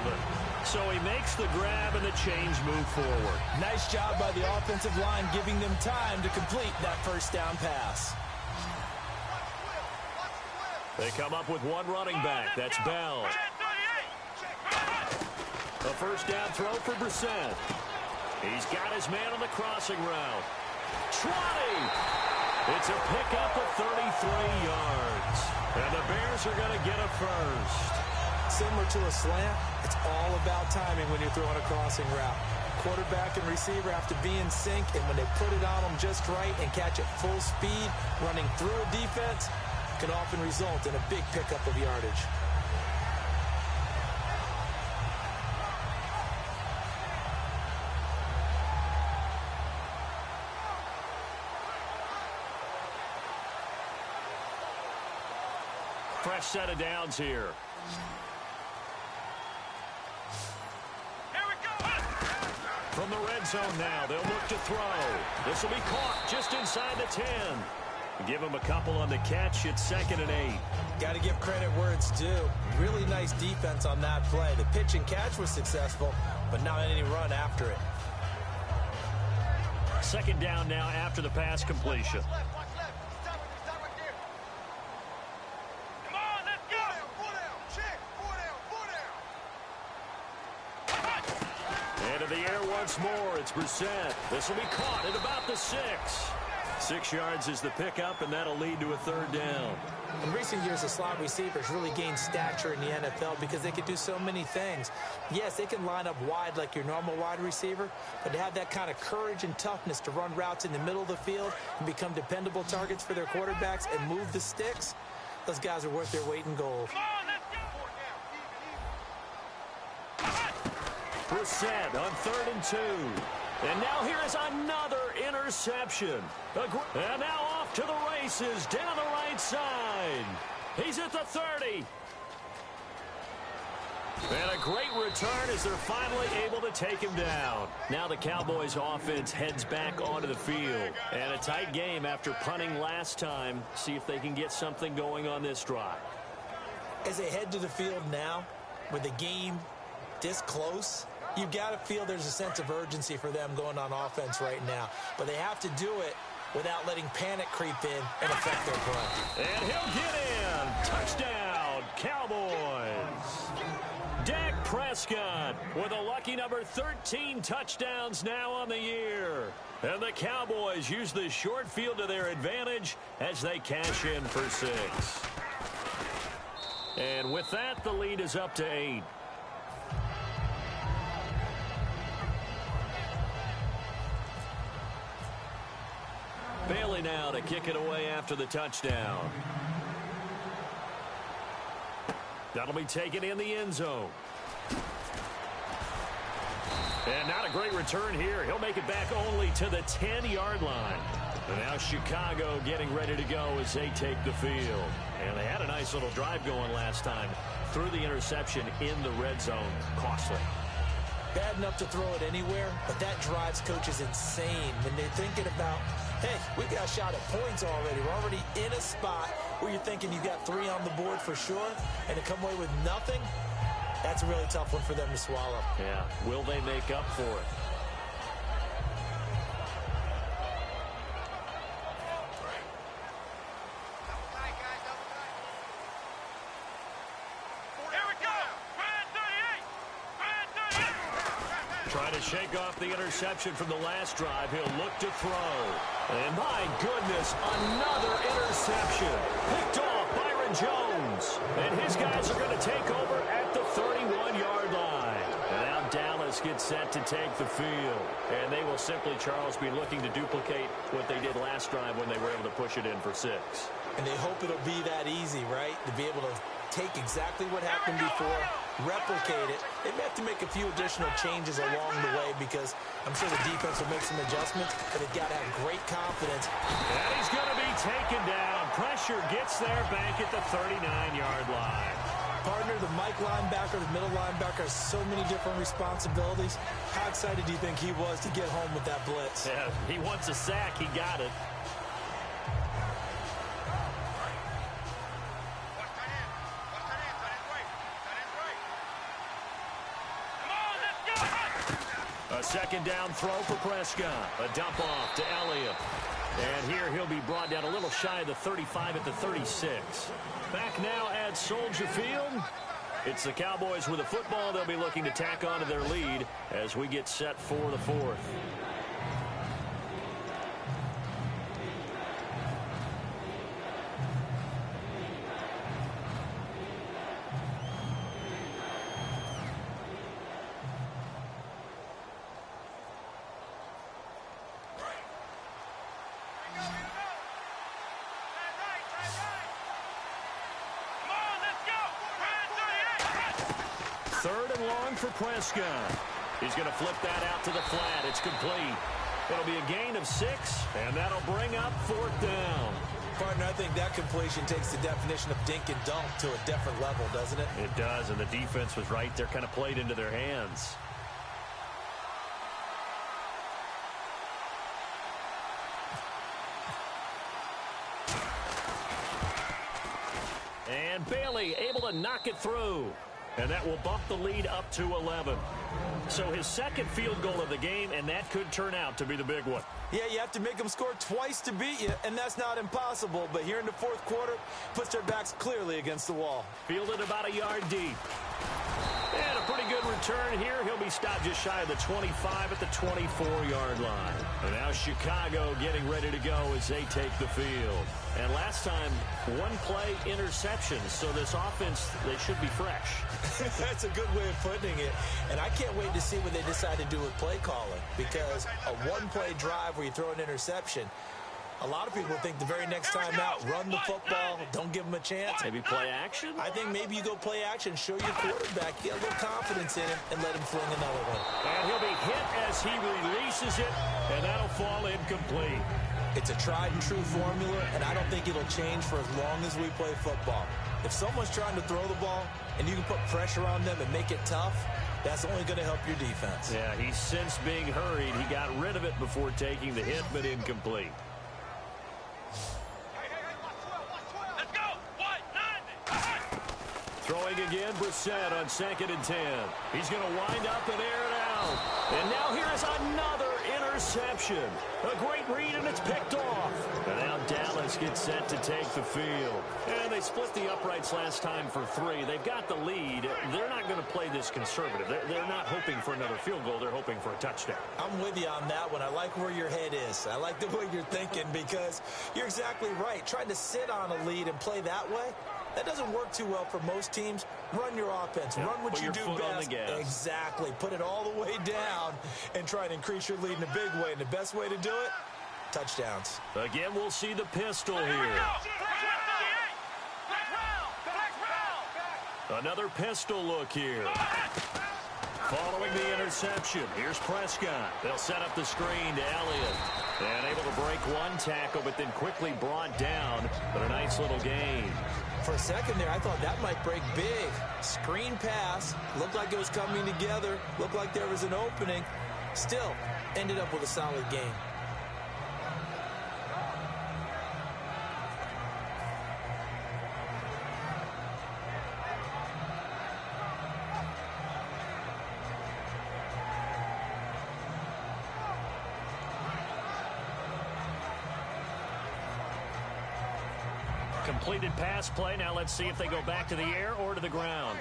So he makes the grab and the change move forward. Nice job by the offensive line giving them time to complete that first down pass. They come up with one running back. That's Bell. A first down throw for Brissett. He's got his man on the crossing route. 20. It's a pickup of 33 yards. And the Bears are going to get a first. Similar to a slant, it's all about timing when you're throwing a crossing route. Quarterback and receiver have to be in sync, and when they put it on them just right and catch it full speed, running through a defense can often result in a big pickup of yardage. Fresh set of downs here. From the red zone now, they'll look to throw. This will be caught just inside the 10. Give him a couple on the catch. It's 2nd and 8. Got to give credit where it's due. Really nice defense on that play. The pitch and catch was successful, but not any run after it. Second down now after the pass completion. Into the air once more. It's Brissett. This will be caught at about the 6. 6 yards is the pickup, and that'll lead to a third down. In recent years, the slot receivers really gained stature in the NFL because they could do so many things. Yes, they can line up wide like your normal wide receiver, but to have that kind of courage and toughness to run routes in the middle of the field and become dependable targets for their quarterbacks and move the sticks, those guys are worth their weight in gold. Brissett on 3rd and 2. And now here is another interception. And now off to the races down the right side. He's at the 30. And a great return as they're finally able to take him down. Now the Cowboys offense heads back onto the field. And a tight game after punting last time. See if they can get something going on this drive. As they head to the field now, with the game this close, you've got to feel there's a sense of urgency for them going on offense right now. But they have to do it without letting panic creep in and affect their play. And he'll get in. Touchdown, Cowboys. Dak Prescott with a lucky number 13 touchdowns now on the year. And the Cowboys use the short field to their advantage as they cash in for 6. And with that, the lead is up to 8. Bailey now to kick it away after the touchdown. That'll be taken in the end zone. And not a great return here. He'll make it back only to the 10-yard line. And now Chicago getting ready to go as they take the field. And they had a nice little drive going last time. Threw the interception in the red zone. Costly. Bad enough to throw it anywhere, but that drives coaches insane when they're thinking about, hey, we got a shot at points already. We're already in a spot where you're thinking you got 3 on the board for sure, and to come away with nothing, that's a really tough one for them to swallow. Yeah, will they make up for it? Trying to shake off the interception from the last drive. He'll look to throw. And my goodness, another interception. Picked off Byron Jones. And his guys are going to take over at the 31-yard line. And now Dallas gets set to take the field. And they will simply, Charles, be looking to duplicate what they did last drive when they were able to push it in for 6. And they hope it'll be that easy, right? To be able to take exactly what happened before, replicate it. They may have to make a few additional changes along the way because I'm sure the defense will make some adjustments, but they've got to have great confidence. And he's going to be taken down. Pressure gets there back at the 39-yard line. Partner, the Mike linebacker, the middle linebacker has so many different responsibilities. How excited do you think he was to get home with that blitz? Yeah, he wants a sack. He got it. A second down throw for Prescott. A dump off to Elliott. And here he'll be brought down a little shy of the 35 at the 36. Back now at Soldier Field. It's the Cowboys with a football. They'll be looking to tack on to their lead as we get set for the 4th. Third and long for Prescott. He's going to flip that out to the flat. It's complete. It'll be a gain of 6, and that'll bring up 4th down. Partner, I think that completion takes the definition of dink and dunk to a different level, doesn't it? It does, and the defense was right there, kind of played into their hands. And Bailey able to knock it through. And that will bump the lead up to 11. So his second field goal of the game, and that could turn out to be the big one. Yeah, you have to make them score twice to beat you, and that's not impossible. But here in the 4th quarter, puts their backs clearly against the wall. Fielded about a yard deep. And a pretty good return here. He'll be stopped just shy of the 25 at the 24-yard line. And now Chicago getting ready to go as they take the field. And last time, 1-play interception. So this offense, they should be fresh. That's a good way of putting it. And I can't wait to see what they decide to do with play calling. Because a 1-play drive where you throw an interception, a lot of people think the very next time out, run the football, don't give them a chance. Maybe play action? I think maybe you go play action, show your quarterback, get a little confidence in him, and let him fling another one. And he'll be hit as he releases it, and that'll fall incomplete. It's a tried-and-true formula, and I don't think it'll change for as long as we play football. If someone's trying to throw the ball, and you can put pressure on them and make it tough, that's only going to help your defense. Yeah, he's since being hurried. He got rid of it before taking the hit, but incomplete. Throwing again, Brissett on 2nd and 10. He's going to wind up and air it out. And now here is another interception. A great read, and it's picked off. And now Dallas gets set to take the field. And they split the uprights last time for 3. They've got the lead. They're not going to play this conservative. They're not hoping for another field goal. They're hoping for a touchdown. I'm with you on that one. I like where your head is. I like the way you're thinking because you're exactly right. Trying to sit on a lead and play that way, that doesn't work too well for most teams. Run your offense. Yeah, run what you do best. Exactly. Put it all the way down and try to increase your lead in a big way. And the best way to do it, touchdowns. Again, we'll see the pistol here. Another pistol look here. Following the interception, here's Prescott. They'll set up the screen to Elliott. And able to break one tackle, but then quickly brought down. But a nice little gain. For a second there, I thought that might break big. Screen pass. Looked like it was coming together. Looked like there was an opening. Still, ended up with a solid gain. Completed pass play. Now let's see if they go back to the air or to the ground.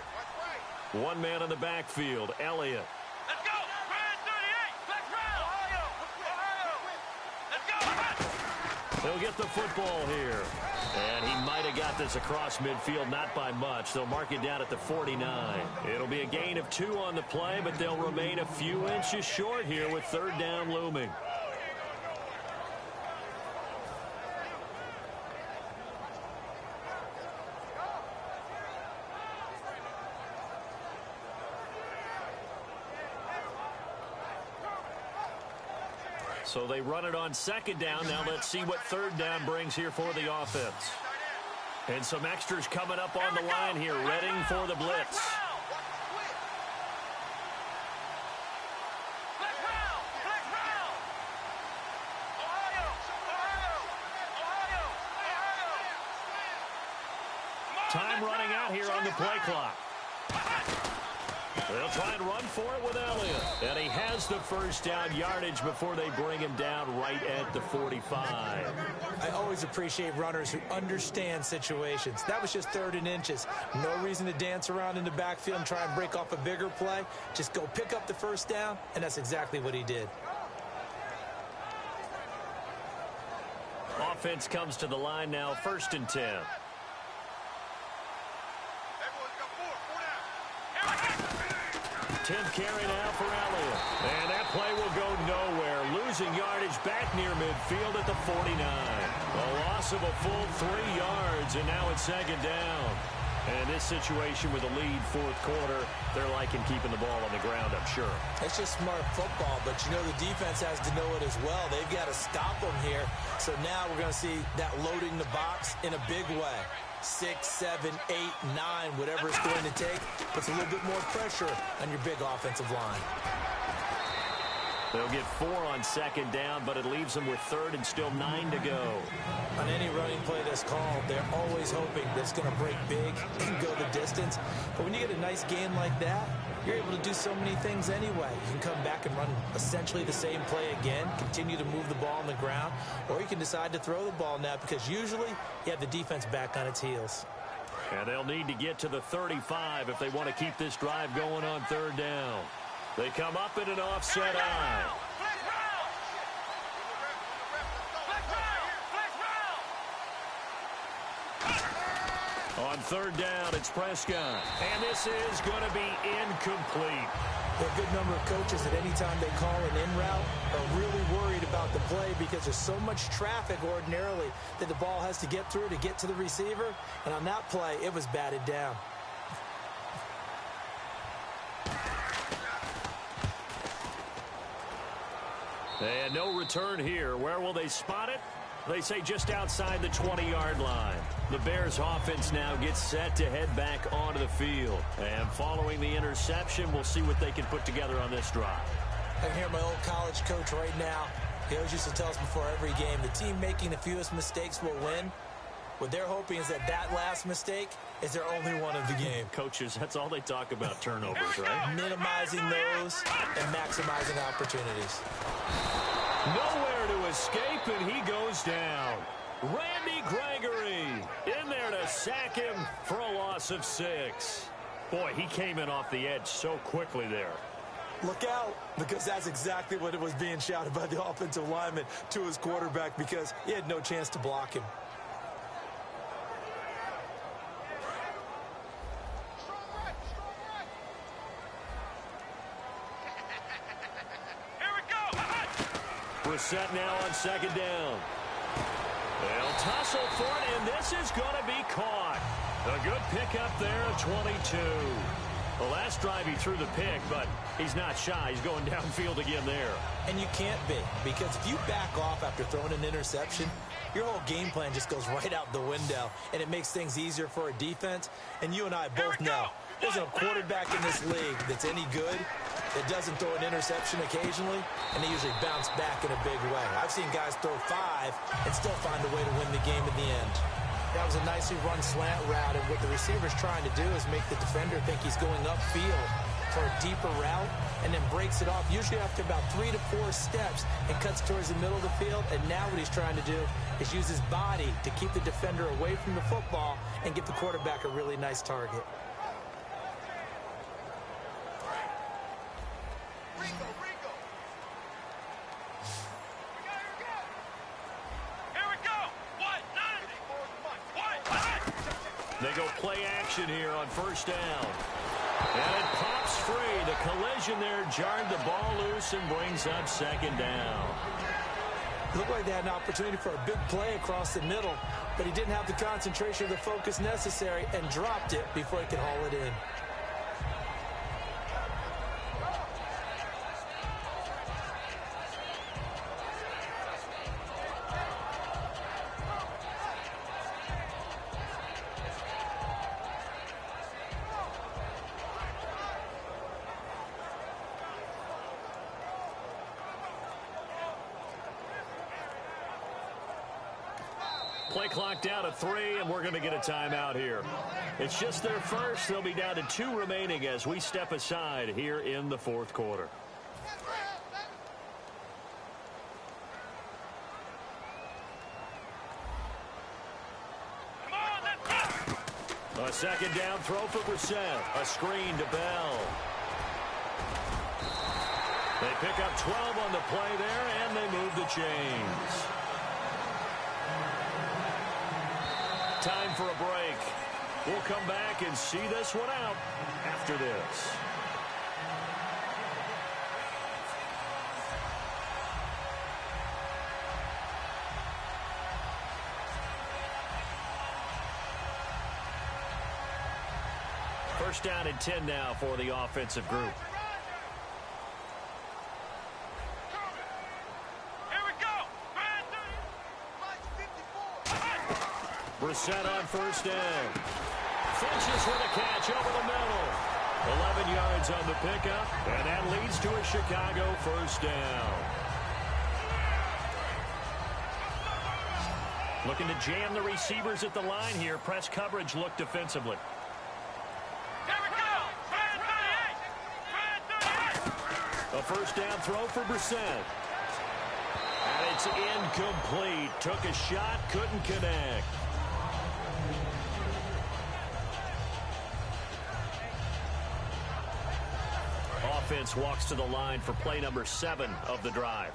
One man in the backfield, Elliott. Let's go! Ryan 38! Let's round! Ohio! Let's go! They'll get the football here. And he might have got this across midfield, not by much. They'll mark it down at the 49. It'll be a gain of 2 on the play, but they'll remain a few inches short here with third down looming. So they run it on second down. Now let's see what third down brings here for the offense. And some extras coming up on the line here, readying for the blitz. Time running out here on the play clock. They'll try and run for it with Elliott. And he has the first down yardage before they bring him down right at the 45. I always appreciate runners who understand situations. That was just 3rd and inches. No reason to dance around in the backfield and try and break off a bigger play. Just go pick up the first down, and that's exactly what he did. Offense comes to the line now, 1st and 10. 10th carry now for Elliott. And that play will go nowhere. Losing yardage back near midfield at the 49. A loss of a full 3 yards, and now it's 2nd down. And this situation with a lead 4th quarter, they're liking keeping the ball on the ground, I'm sure. It's just smart football, but you know the defense has to know it as well. They've got to stop them here. So now we're going to see that loading the box in a big way. 6, 7, 8, 9, whatever it's going to take, puts a little bit more pressure on your big offensive line. They'll get 4 on 2nd down, but it leaves them with 3rd and still 9 to go. On any running play that's called, they're always hoping that it's going to break big and go the distance. But when you get a nice gain like that, you're able to do so many things anyway. You can come back and run essentially the same play again, continue to move the ball on the ground, or you can decide to throw the ball now because usually you have the defense back on its heels. And they'll need to get to the 35 if they want to keep this drive going on 3rd down. They come up in an offset eye. On 3rd down, it's Prescott. And this is going to be incomplete. There are a good number of coaches that anytime they call an in route are really worried about the play because there's so much traffic ordinarily that the ball has to get through to get to the receiver. And on that play, it was batted down. And no return here. Where will they spot it? They say just outside the 20-yard line. The Bears offense now gets set to head back onto the field. And following the interception, we'll see what they can put together on this drive. I can hear my old college coach right now. He always used to tell us before every game, the team making the fewest mistakes will win. What they're hoping is that last mistake is their only one of the game. Coaches, that's all they talk about, turnovers, right? Minimizing those and maximizing opportunities. Nowhere to escape, and he goes down. Randy Gregory in there to sack him for a loss of 6. Boy, he came in off the edge so quickly there. Look out, because that's exactly what it was being shouted by the offensive lineman to his quarterback because he had no chance to block him. Set now on 2nd down. They'll tussle for it, and this is going to be caught. A good pickup there at 22. The last drive he threw the pick, but he's not shy. He's going downfield again there. And you can't be, because if you back off after throwing an interception, your whole game plan just goes right out the window, and it makes things easier for a defense. And you and I both know there's no quarterback in this league that's any good that doesn't throw an interception occasionally, and they usually bounce back in a big way. I've seen guys throw 5 and still find a way to win the game in the end. That was a nicely run slant route, and what the receiver's trying to do is make the defender think he's going upfield for a deeper route, and then breaks it off, usually after about 3 to 4 steps, and cuts towards the middle of the field. And now what he's trying to do is use his body to keep the defender away from the football and give the quarterback a really nice target. They go play action here on first down. And it pops free. The collision there jarred the ball loose and brings up second down. It looked like they had an opportunity for a big play across the middle, but he didn't have the concentration or the focus necessary and dropped it before he could haul it in. Play clock down to 3, and we're going to get a timeout here. It's just their first. They'll be down to 2 remaining as we step aside here in the fourth quarter. A second down throw for Brissett. A screen to Bell. They pick up 12 on the play there, and they move the chains. Time for a break. We'll come back and see this one out after this. First down and 10 now for the offensive group. Brissett on first down. Finches with a catch over the middle. 11 yards on the pickup, and that leads to a Chicago first down. Looking to jam the receivers at the line here. Press coverage look defensively. A first down throw for Brissett. And it's incomplete. Took a shot, couldn't connect. Offense walks to the line for play number 7 of the drive.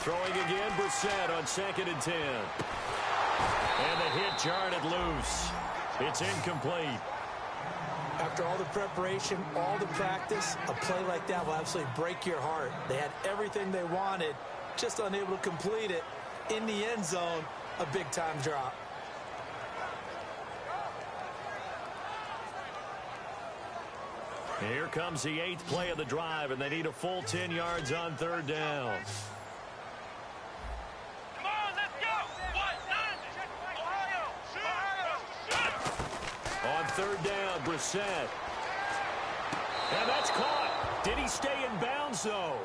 Throwing again, Brissett on 2nd and 10. And the hit jarred it loose. It's incomplete. After all the preparation, all the practice, a play like that will absolutely break your heart. They had everything they wanted, just unable to complete it. In the end zone, a big-time drop. Here comes the 8th play of the drive, and they need a full 10 yards on 3rd down. Come on, let's go! On 3rd down, Brissett. And that's caught. Did he stay in bounds, though?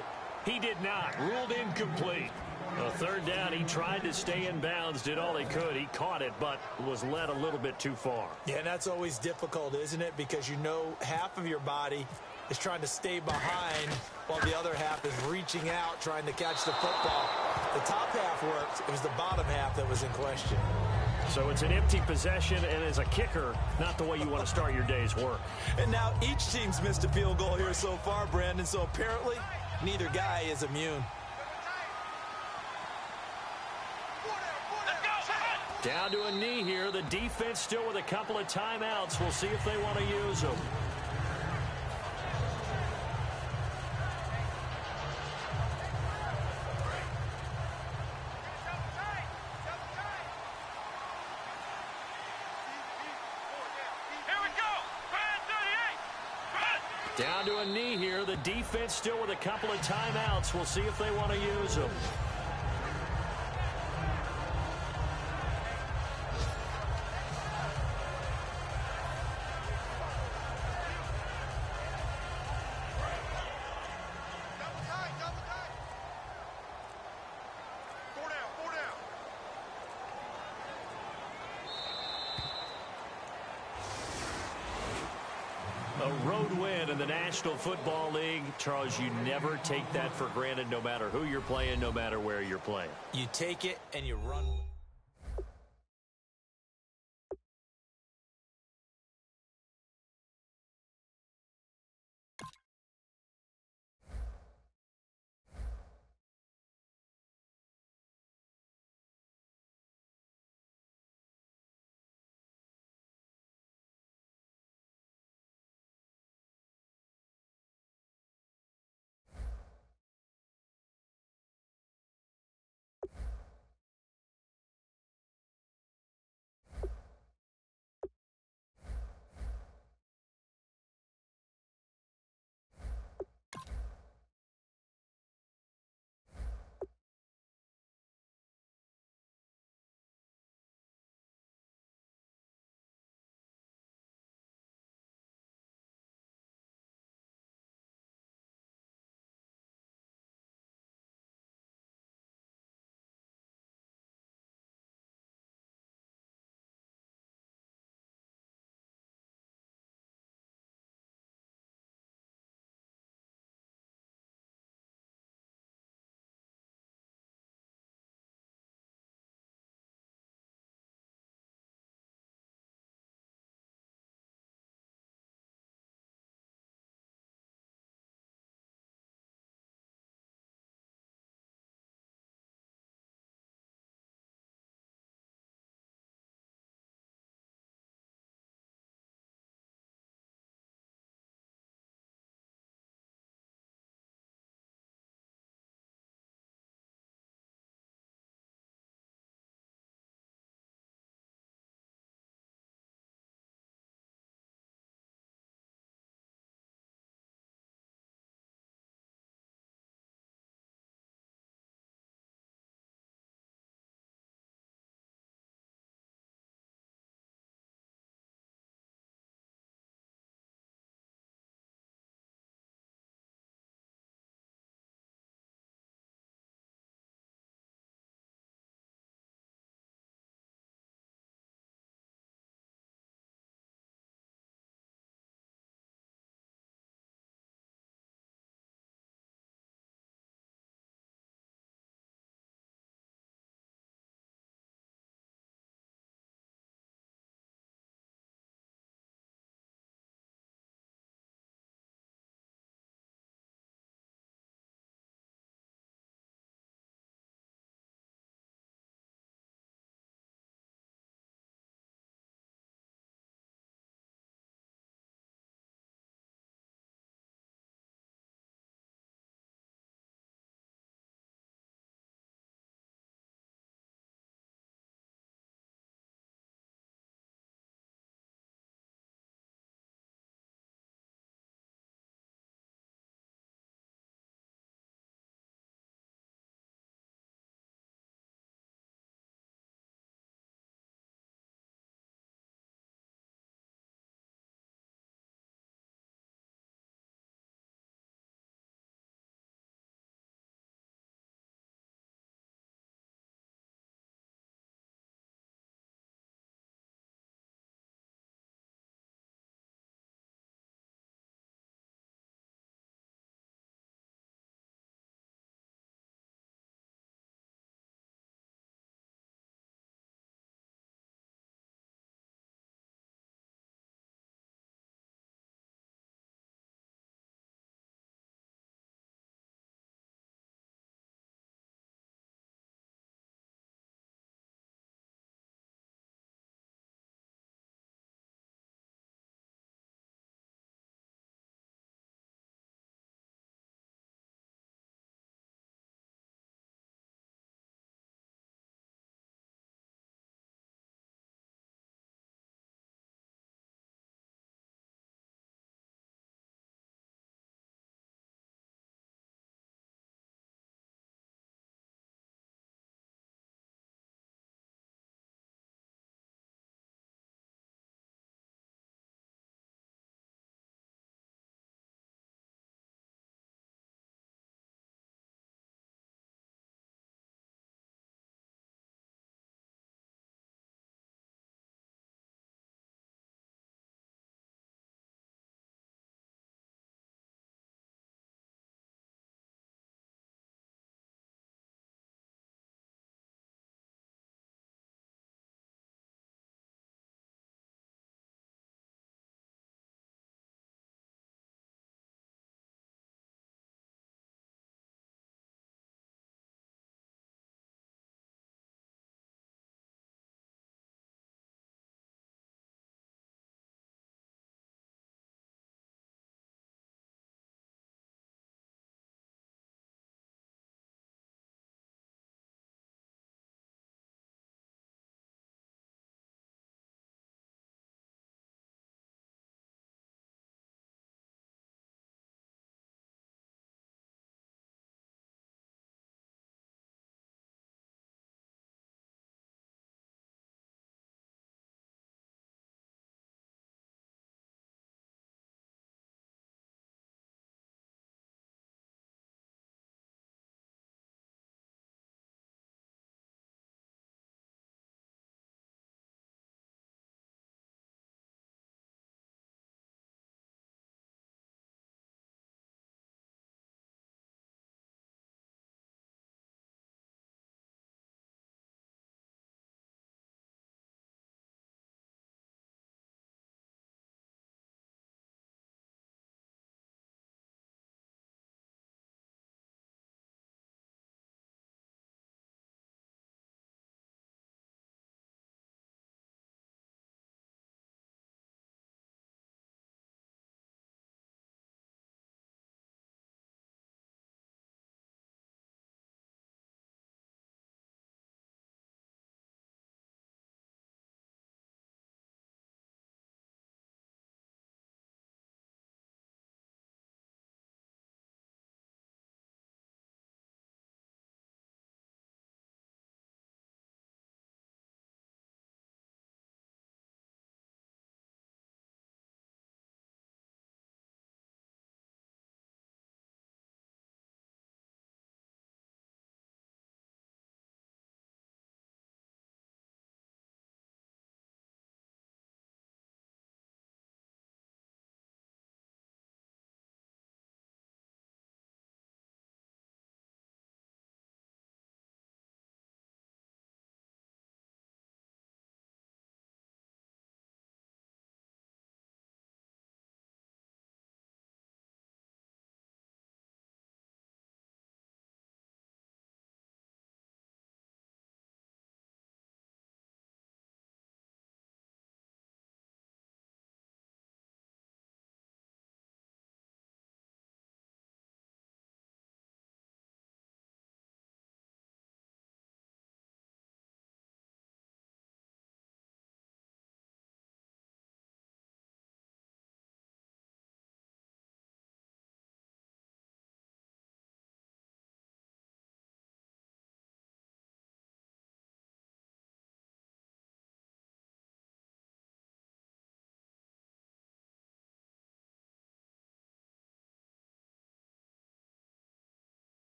He did not. Ruled incomplete. A 3rd down, he tried to stay in bounds, did all he could. He caught it, but was led a little bit too far. Yeah, and that's always difficult, isn't it? Because you know half of your body is trying to stay behind while the other half is reaching out, trying to catch the football. The top half worked. It was the bottom half that was in question. So it's an empty possession, and as a kicker, not the way you want to start your day's work. And now each team's missed a field goal here so far, Brandon, so apparently neither guy is immune. Down to a knee here. The defense still with a couple of timeouts. We'll see if they want to use them. Down to a knee here. The defense still with a couple of timeouts. We'll see if they want to use them. A road win in the National Football League. Charles, you never take that for granted, no matter who you're playing, no matter where you're playing. You take it and you run with it.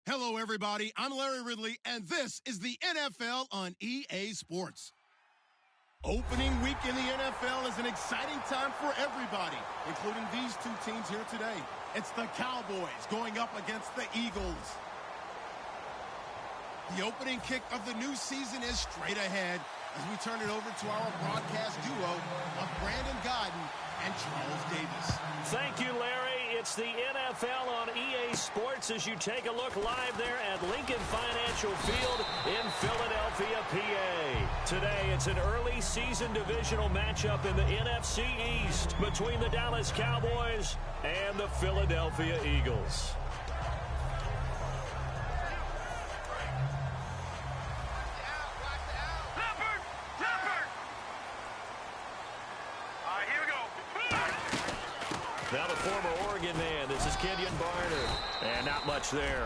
Hello, everybody. I'm Larry Ridley, and this is the NFL on EA Sports. Opening week in the NFL is an exciting time for everybody, including these two teams here today. It's the Cowboys going up against the Eagles. The opening kick of the new season is straight ahead as we turn it over to our broadcast duo of Brandon Godden and Charles Davis. Thank you, Larry. It's the NFL on EA Sports as you take a look live there at Lincoln Financial Field in Philadelphia, PA. Today, it's an early season divisional matchup in the NFC East between the Dallas Cowboys and the Philadelphia Eagles. Now the former Oregon man, this is Kenyon Barner. And not much there.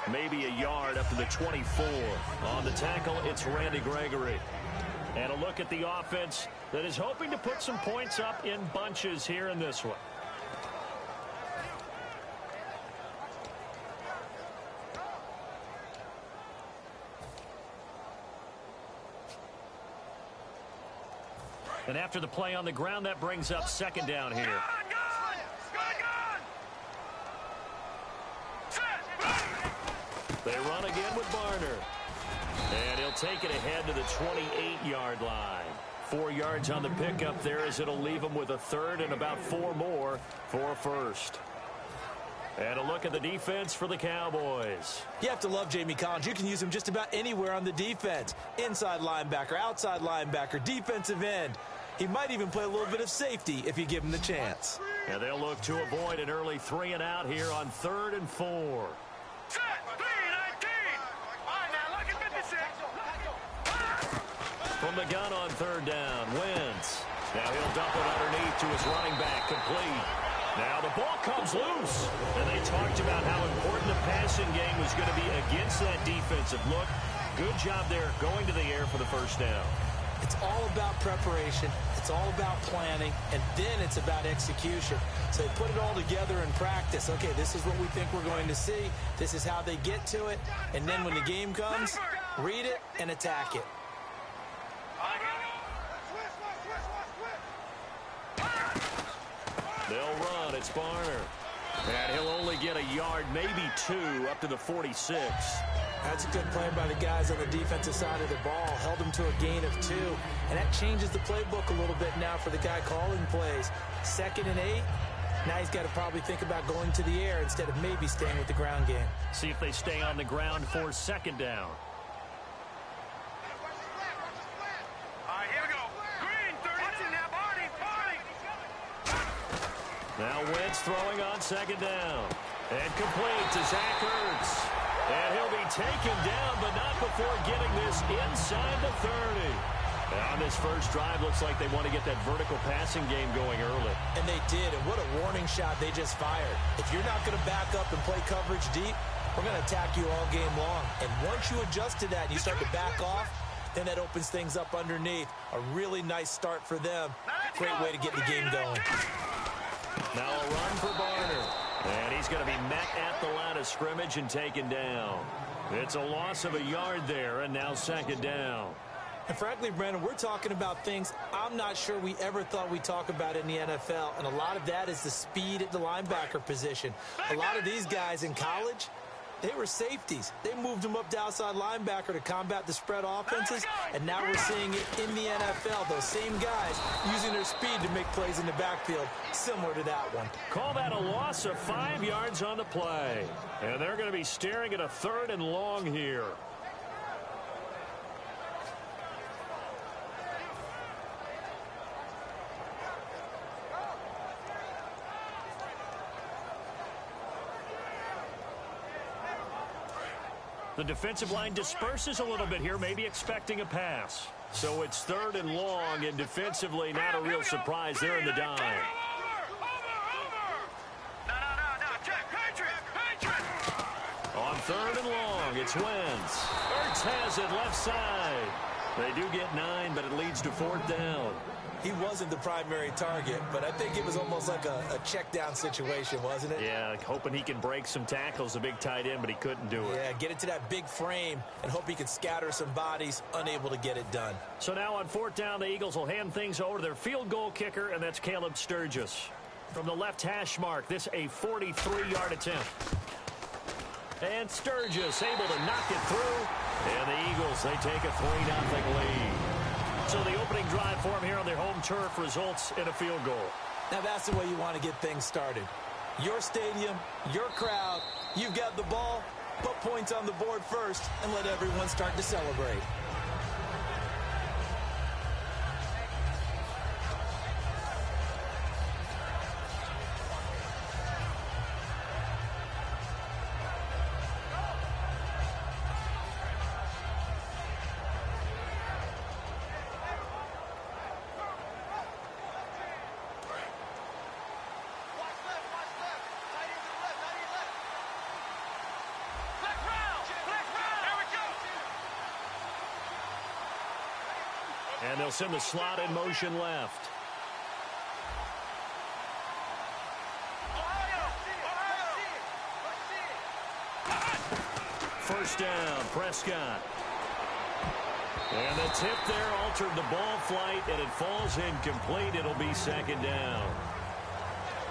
Maybe a yard up to the 24. On the tackle, it's Randy Gregory. And a look at the offense that is hoping to put some points up in bunches here in this one. And after the play on the ground, that brings up second down here. They run again with Barner. And he'll take it ahead to the 28-yard line. 4 yards on the pickup there as it'll leave him with a third and about 4 more for a first. And a look at the defense for the Cowboys. You have to love Jamie Collins. You can use him just about anywhere on the defense. Inside linebacker, outside linebacker, defensive end. He might even play a little bit of safety if you give him the chance. And they'll look to avoid an early 3 and out here on 3rd and 4. From the gun on 3rd down, Wentz. Now he'll dump it underneath to his running back, complete. Now the ball comes loose. And they talked about how important the passing game was going to be against that defensive look. Good job there going to the air for the first down. It's all about preparation. It's all about planning. And then it's about execution. So they put it all together in practice. Okay, this is what we think we're going to see. This is how they get to it. And then when the game comes, read it and attack it. They'll run. It's Barner. And he'll only get a yard, maybe 2, up to the 46. That's a good play by the guys on the defensive side of the ball. Held them to a gain of 2. And that changes the playbook a little bit now for the guy calling plays. 2nd and 8. Now he's got to probably think about going to the air instead of maybe staying with the ground game. See if they stay on the ground for 2nd down. Now Wentz throwing on 2nd down. And complete to Zach Ertz. And he'll be taken down, but not before getting this inside the 30. And on this first drive, looks like they want to get that vertical passing game going early. And they did, and what a warning shot they just fired. If you're not going to back up and play coverage deep, we're going to attack you all game long. And once you adjust to that and you start to back off, then that opens things up underneath. A really nice start for them. Great way to get the game going. Now a run for Barner. And he's going to be met at the line of scrimmage and taken down. It's a loss of a yard there, and now 2nd down. And frankly, Brandon, we're talking about things I'm not sure we ever thought we'd talk about in the NFL. And a lot of that is the speed at the linebacker position. A lot of these guys in college, they were safeties. They moved them up to outside linebacker to combat the spread offenses, and now we're seeing it in the NFL. Those same guys using their speed to make plays in the backfield, similar to that one. Call that a loss of 5 yards on the play. And they're going to be staring at a 3rd and long here. The defensive line disperses a little bit here, maybe expecting a pass. So it's 3rd and long, and defensively not a real surprise there in the dime. On 3rd and long, it's Wentz. Ertz has it left side. They do get 9, but it leads to 4th down. He wasn't the primary target, but I think it was almost like a check down situation, wasn't it? Yeah, hoping he can break some tackles, a big tight end, but he couldn't do it. Yeah, get it to that big frame and hope he can scatter some bodies, unable to get it done. So now on 4th down, the Eagles will hand things over to their field goal kicker, and that's Caleb Sturgis. From the left hash mark, this a 43-yard attempt. And Sturgis able to knock it through. And the Eagles, they take a 3-0 lead. So the opening drive for them here on their home turf results in a field goal. Now that's the way you want to get things started. Your stadium, your crowd, you've got the ball, put points on the board first, and let everyone start to celebrate. And they'll send the slot in motion left. First down, Prescott. And the tip there altered the ball flight, and it falls incomplete. It'll be 2nd down.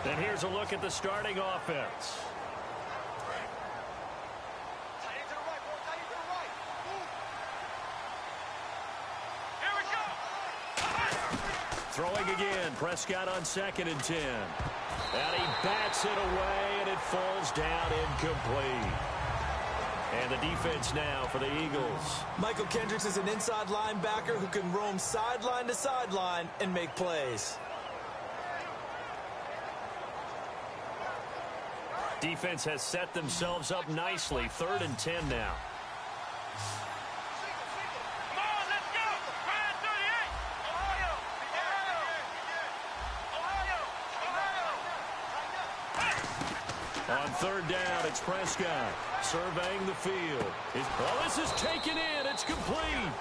And here's a look at the starting offense. Throwing again, Prescott on 2nd and 10. And he bats it away, and it falls down incomplete. And the defense now for the Eagles. Michael Kendricks is an inside linebacker who can roam sideline to sideline and make plays. Defense has set themselves up nicely. 3rd and 10 now. On 3rd down, it's Prescott surveying the field. This is taken in. It's complete.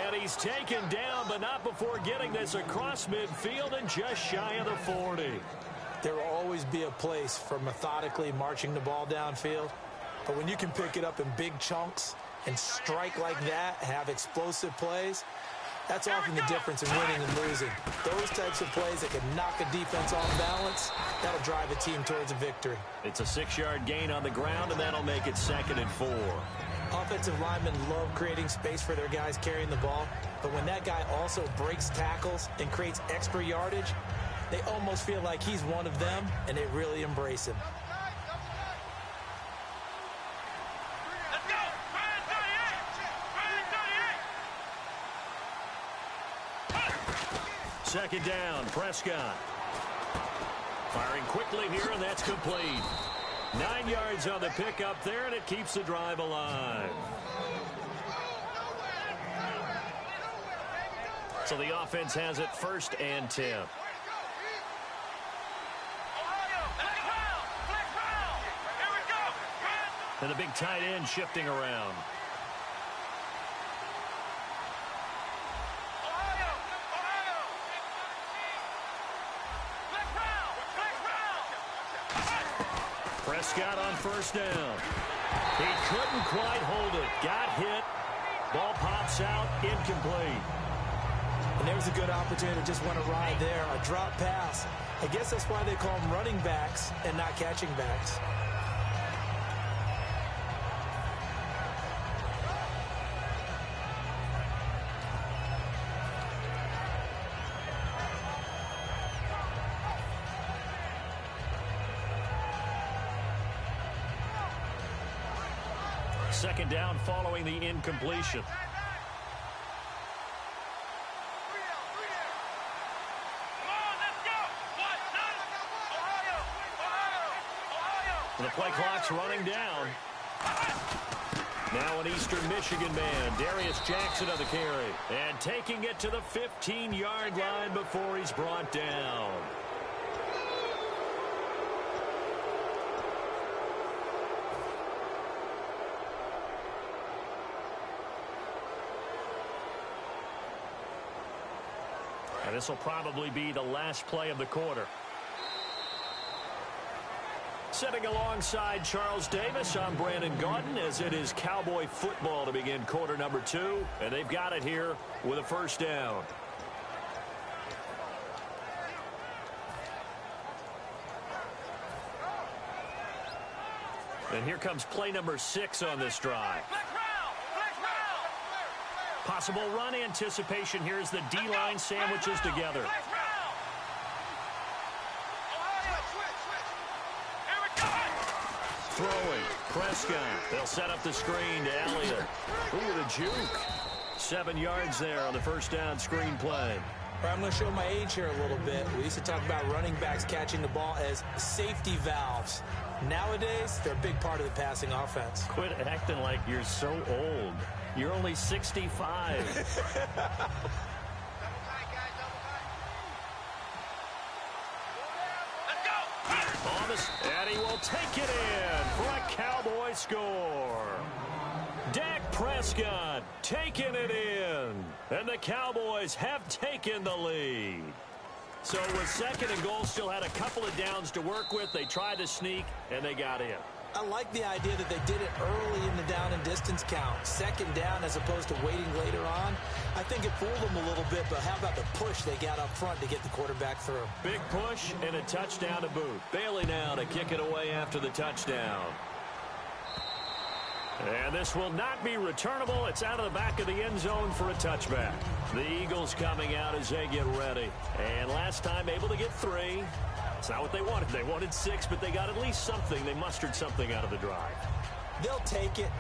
And he's taken down, but not before getting this across midfield and just shy of the 40. There will always be a place for methodically marching the ball downfield. But when you can pick it up in big chunks and strike like that, have explosive plays, that's often the difference in winning and losing. Those types of plays that can knock a defense off balance, that'll drive a team towards a victory. It's a 6-yard gain on the ground, and that'll make it 2nd and 4. Offensive linemen love creating space for their guys carrying the ball, but when that guy also breaks tackles and creates extra yardage, they almost feel like he's one of them, and they really embrace him. Second down, Prescott. Firing quickly here, and that's complete. 9 yards on the pickup there, and it keeps the drive alive. So the offense has it 1st and 10. And the big tight end shifting around. Prescott on 1st down. He couldn't quite hold it. Got hit. Ball pops out. Incomplete. And there's a good opportunity to just want to ride there. A drop pass. I guess that's why they call them running backs and not catching backs. Second down following the incompletion. The play clock's running down. Now an Eastern Michigan man, Darius Jackson on the carry. And taking it to the 15-yard line before he's brought down. This will probably be the last play of the quarter. Sitting alongside Charles Davis, I'm Brandon Gaudin, as it is Cowboy football to begin quarter number 2. And they've got it here with a first down. And here comes play number 6 on this drive. Possible run anticipation here as the D-line sandwiches together. Throwing, Prescott. They'll set up the screen to Elliott. Ooh, the juke. 7 yards there on the first down screen play. I'm going to show my age here a little bit. We used to talk about running backs catching the ball as safety valves. Nowadays, they're a big part of the passing offense. Quit acting like you're so old. You're only 65. And he will take it in for a Cowboy score. Dak Prescott taking it in. And the Cowboys have taken the lead. So with 2nd and goal, still had a couple of downs to work with. They tried to sneak, and they got in. I like the idea that they did it early in the down and distance count. 2nd down as opposed to waiting later on. I think it fooled them a little bit, but how about the push they got up front to get the quarterback through? Big push and a touchdown to boot. Bailey now to kick it away after the touchdown. And this will not be returnable. It's out of the back of the end zone for a touchback. The Eagles coming out as they get ready. And last time able to get 3. It's not what they wanted. They wanted 6, but they got at least something. They mustered something out of the drive. They'll take it.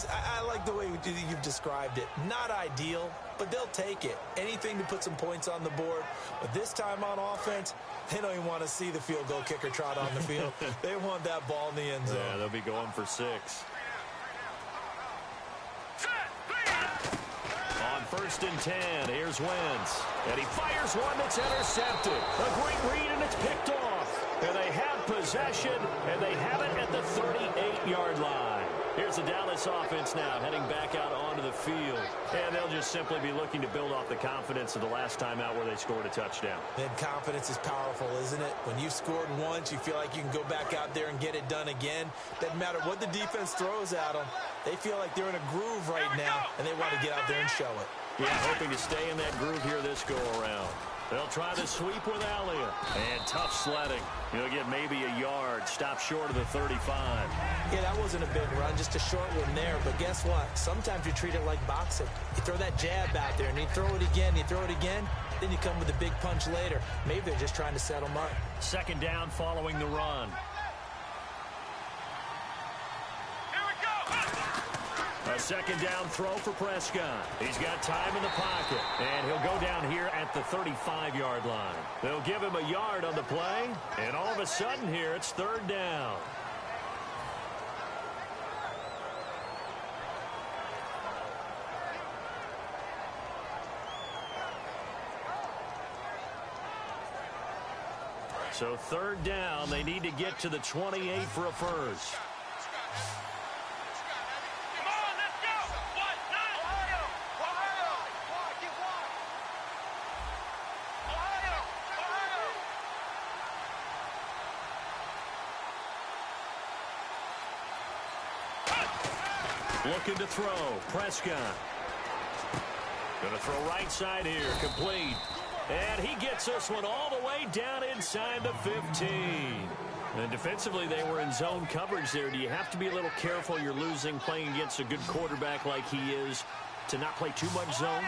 I like the way you've described it. Not ideal, but they'll take it. Anything to put some points on the board. But this time on offense, they don't even want to see the field goal kicker trot on the field. They want that ball in the end zone. Yeah, they'll be going for 6. On 1st and 10, here's Wentz. And he fires one that's intercepted. A great read, and it's picked off. And they have possession, and they have it at the 38-yard line. Here's the Dallas offense now heading back out onto the field. And they'll just simply be looking to build off the confidence of the last time out where they scored a touchdown. Then confidence is powerful, isn't it? When you've scored once, you feel like you can go back out there and get it done again. Doesn't matter what the defense throws at them. They feel like they're in a groove right now, and they want to get out there and show it. Yeah, hoping to stay in that groove here this go-around. They'll try the sweep with Elliott. And tough sledding. He'll get maybe a yard. Stop short of the 35. Yeah, that wasn't a big run, just a short one there. But guess what? Sometimes you treat it like boxing. You throw that jab out there, and you throw it again, then you come with a big punch later. Maybe they're just trying to set them up. 2nd down following the run. A 2nd down throw for Prescott. He's got time in the pocket. And he'll go down here at the 35-yard line. They'll give him a yard on the play. And all of a sudden here, it's 3rd down. So 3rd down, they need to get to the 28 for a first. Looking to throw. Prescott. Going to throw right side here. Complete. And he gets this one all the way down inside the 15. And defensively, they were in zone coverage there. Do you have to be a little careful? You're losing playing against a good quarterback like he is to not play too much zone?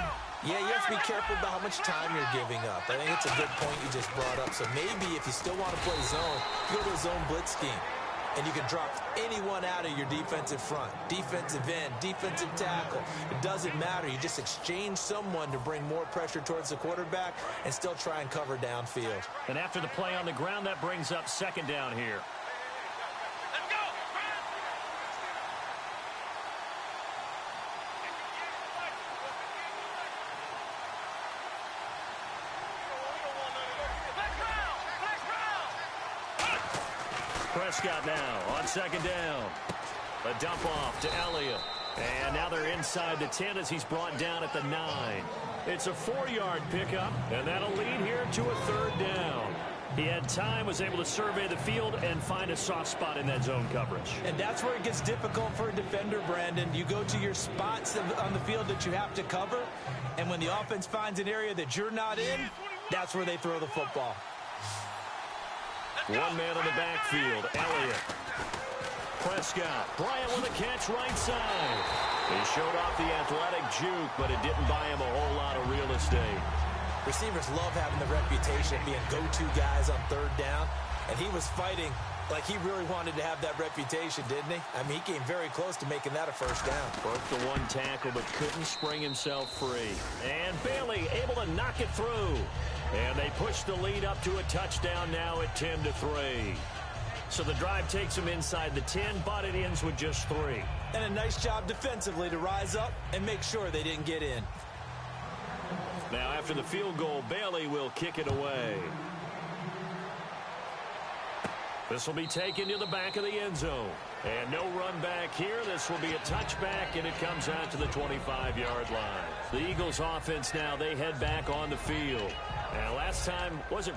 Yeah, you have to be careful about how much time you're giving up. I think it's a good point you just brought up. So maybe if you still want to play zone, go to a zone blitz scheme. And you can drop anyone out of your defensive front, defensive end, defensive tackle. It doesn't matter. You just exchange someone to bring more pressure towards the quarterback and still try and cover downfield. And after the play on the ground, that brings up 2nd down here. Prescott now on 2nd down. A dump off to Elliott. And now they're inside the 10 as he's brought down at the 9. It's a 4-yard pickup, and that'll lead here to a 3rd down. He had time, was able to survey the field and find a soft spot in that zone coverage. And that's where it gets difficult for a defender, Brandon. You go to your spots on the field that you have to cover, and when the offense finds an area that you're not in, that's where they throw the football. One man on the backfield, Elliott. Prescott, Bryant with a catch right side. He showed off the athletic juke, but it didn't buy him a whole lot of real estate. Receivers love having the reputation of being go-to guys on 3rd down, and he was fighting like he really wanted to have that reputation, didn't he? I mean, he came very close to making that a 1st down. Broke the 1 tackle, but couldn't spring himself free. And Bailey able to knock it through. And they push the lead up to a touchdown now at 10-3. So the drive takes them inside the 10, but it ends with just 3. And a nice job defensively to rise up and make sure they didn't get in. Now after the field goal, Bailey will kick it away. This will be taken to the back of the end zone. And no run back here. This will be a touchback, and it comes out to the 25-yard line. The Eagles offense now, they head back on the field. And last time wasn't...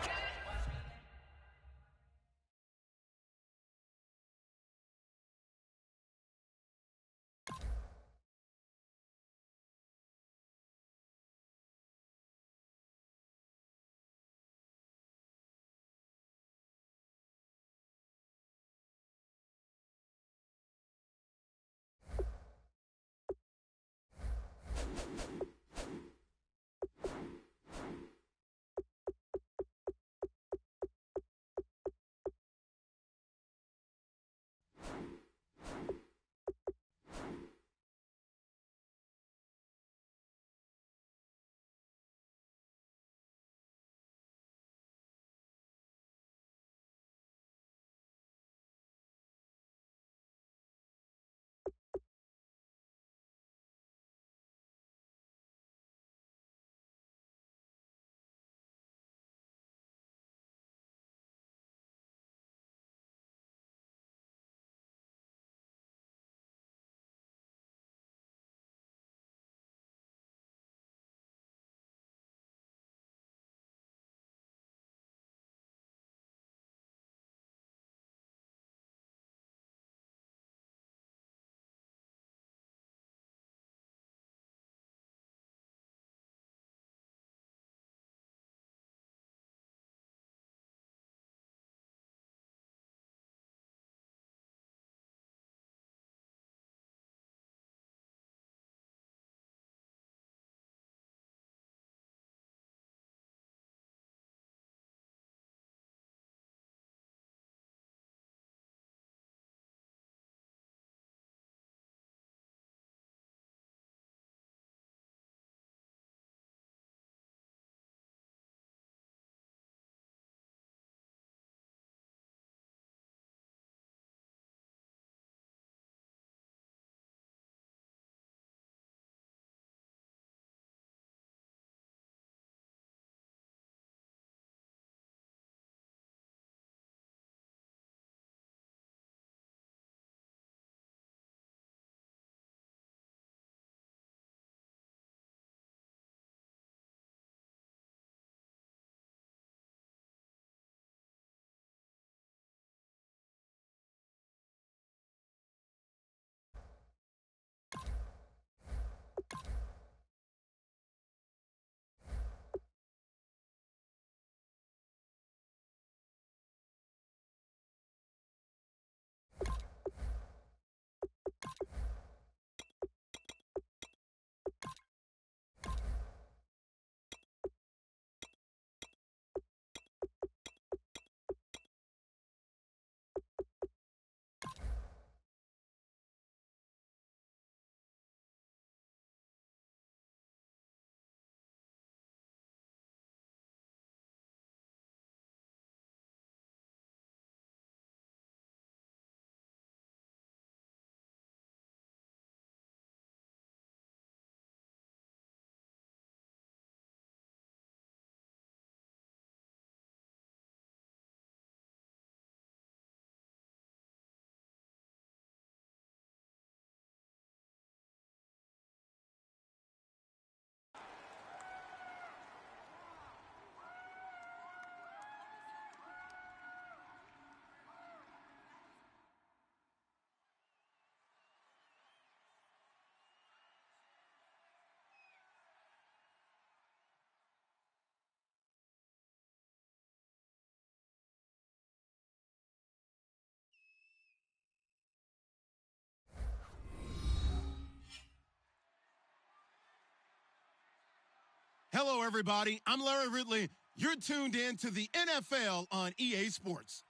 Hello, everybody. I'm Larry Ridley. You're tuned in to the NFL on EA Sports.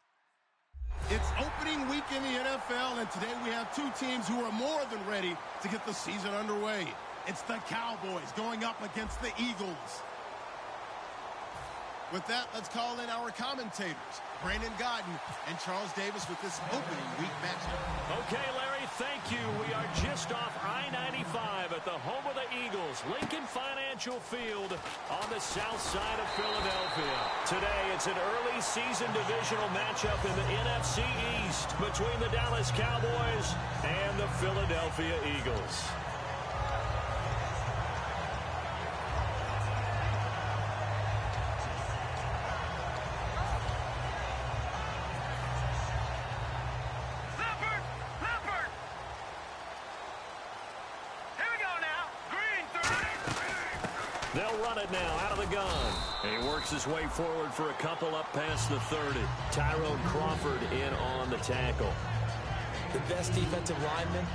It's opening week in the NFL, and today we have two teams who are more than ready to get the season underway. It's the Cowboys going up against the Eagles. With that, let's call in our commentators, Brandon Godden and Charles Davis, with this opening week matchup. Okay, Larry, thank you. We are just off I-95 at the home of the Eagles, Lincoln Financial Field on the south side of Philadelphia. Today, it's an early season divisional matchup in the NFC East between the Dallas Cowboys and the Philadelphia Eagles. They'll run it now out of the gun. And he works his way forward for a couple up past the 30. Tyrone Crawford in on the tackle. The best defensive linemen,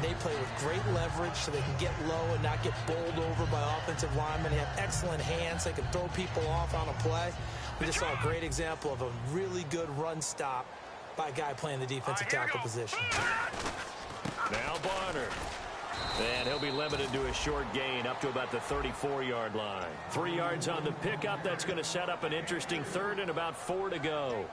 they play with great leverage so they can get low and not get bowled over by offensive linemen. They have excellent hands. They can throw people off on a play. We just saw a great example of a really good run stop by a guy playing the defensive tackle position. Now Barner. And he'll be limited to a short gain up to about the 34-yard line. 3 yards on the pickup. That's going to set up an interesting third and about 4 to go.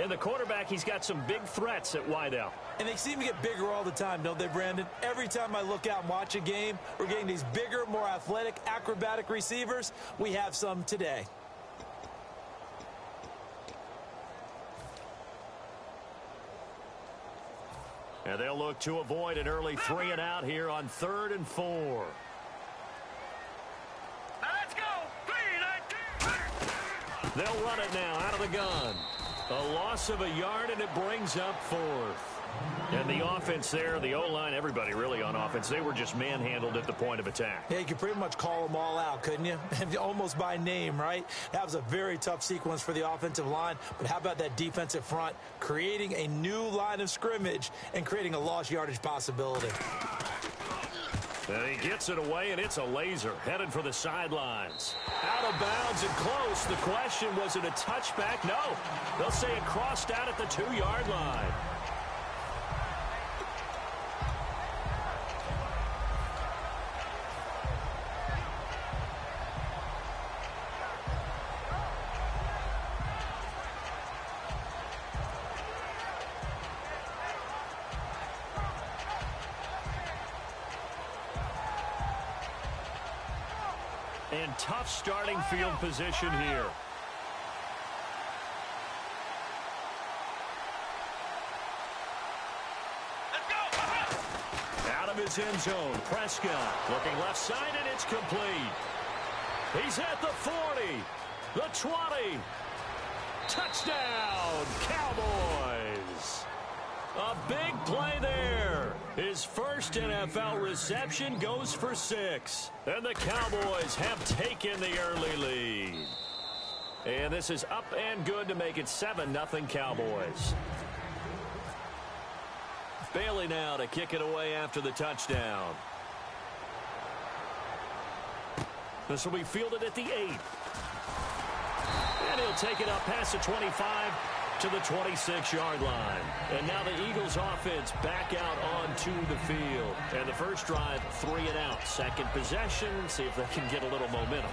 And the quarterback, he's got some big threats at wideout. And they seem to get bigger all the time, don't they, Brandon? Every time I look out and watch a game, we're getting these bigger, more athletic, acrobatic receivers. We have some today. And they'll look to avoid an early 3 and out here on 3rd and 4. Now let's go. 3, 19. They'll run it now out of the gun. A loss of a yard, and it brings up 4th. And the offense there, the O-line, everybody really on offense, they were just manhandled at the point of attack. Yeah, you could pretty much call them all out, couldn't you? Almost by name, right? That was a very tough sequence for the offensive line. But how about that defensive front creating a new line of scrimmage and creating a lost yardage possibility? And he gets it away, and it's a laser headed for the sidelines. Out of bounds and close. The question, was it a touchback? No. They'll say it crossed out at the 2-yard line. And tough starting field position here. Let's go. Out of his end zone, Prescott looking left side, and it's complete. He's at the 40, the 20. Touchdown, Cowboys. A big play there. His first NFL reception goes for 6. And the Cowboys have taken the early lead. And this is up and good to make it 7-0 Cowboys. Bailey now to kick it away after the touchdown. This will be fielded at the 8. And he'll take it up past the 25 to the 26-yard line. And now the Eagles offense back out onto the field. And the first drive, 3 and out. Second possession, see if they can get a little momentum.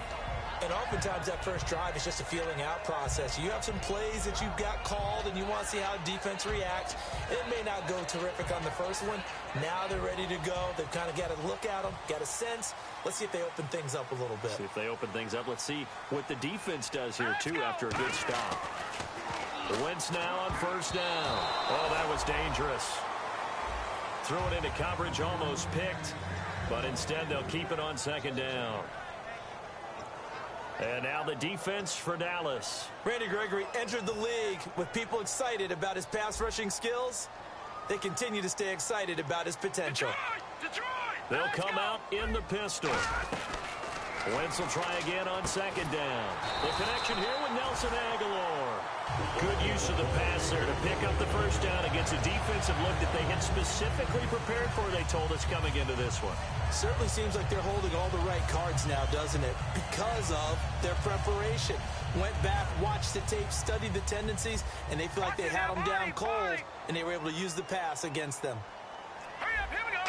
And oftentimes that first drive is just a feeling out process. You have some plays that you've got called and you want to see how defense reacts. It may not go terrific on the first one. Now they're ready to go. They've kind of got to look at them, got a sense. Let's see if they open things up a little bit. See if they open things up. Let's see what the defense does here, too, after a good stop. The Wentz now on first down. Oh, that was dangerous. Threw it into coverage, almost picked. But instead, they'll keep it on second down. And now the defense for Dallas. Randy Gregory entered the league with people excited about his pass rushing skills. They continue to stay excited about his potential. Detroit! They'll come out in the pistol. Wentz will try again on second down. The connection here with Nelson Aguilar. Good use of the pass there to pick up the first down against a defensive look that they had specifically prepared for, they told us, coming into this one. Certainly seems like they're holding all the right cards now, doesn't it? Because of their preparation. Went back, watched the tape, studied the tendencies, and they feel like they had them down cold, and they were able to use the pass against them. Hurry up, here we go.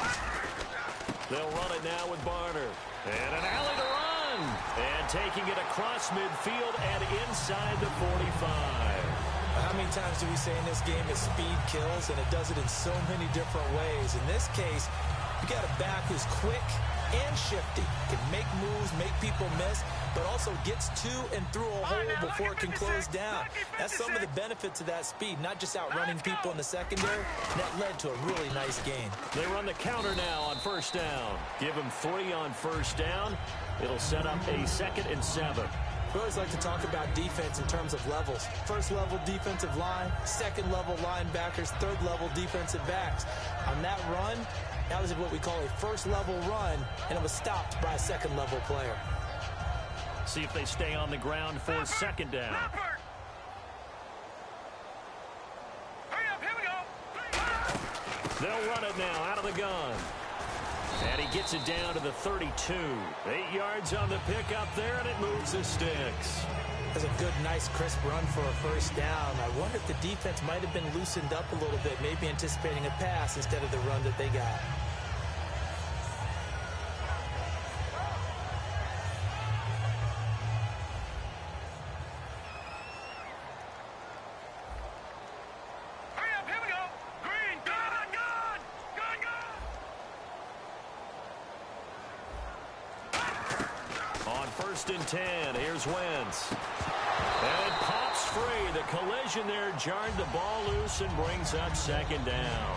They'll run it now with Barner. And an alley to run. And taking it across midfield and inside the 45. How many times do we say in this game is speed kills, and it does it in so many different ways. In this case, you got a back who's quick and shifty, can make moves, make people miss, but also gets to and through a hole before it can close down. That's some of the benefits of that speed, not just outrunning people in the secondary. That led to a really nice gain. They run the counter now on first down. Give them 3 on first down. It'll set up a 2nd and 7. We always like to talk about defense in terms of levels. First level defensive line, second level linebackers, third level defensive backs. On that run, that was what we call a first level run, and it was stopped by a second level player. See if they stay on the ground for 2nd down. Hurry up, here we go. They'll run it now out of the gun. And he gets it down to the 32. 8 yards on the pickup there, and it moves the sticks. That's a good, nice, crisp run for a first down. I wonder if the defense might have been loosened up a little bit, maybe anticipating a pass instead of the run that they got. Hurry up, here we go. Green, gone, gone, gone, gone. On 1st and 10, here's Wentz. And it pops free. The collision there jarred the ball loose and brings up 2nd down.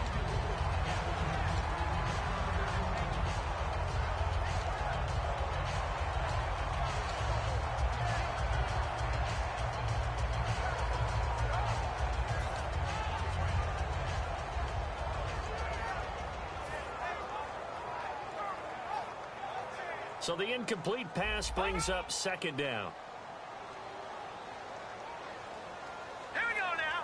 So the incomplete pass brings up 2nd down. Here we go now.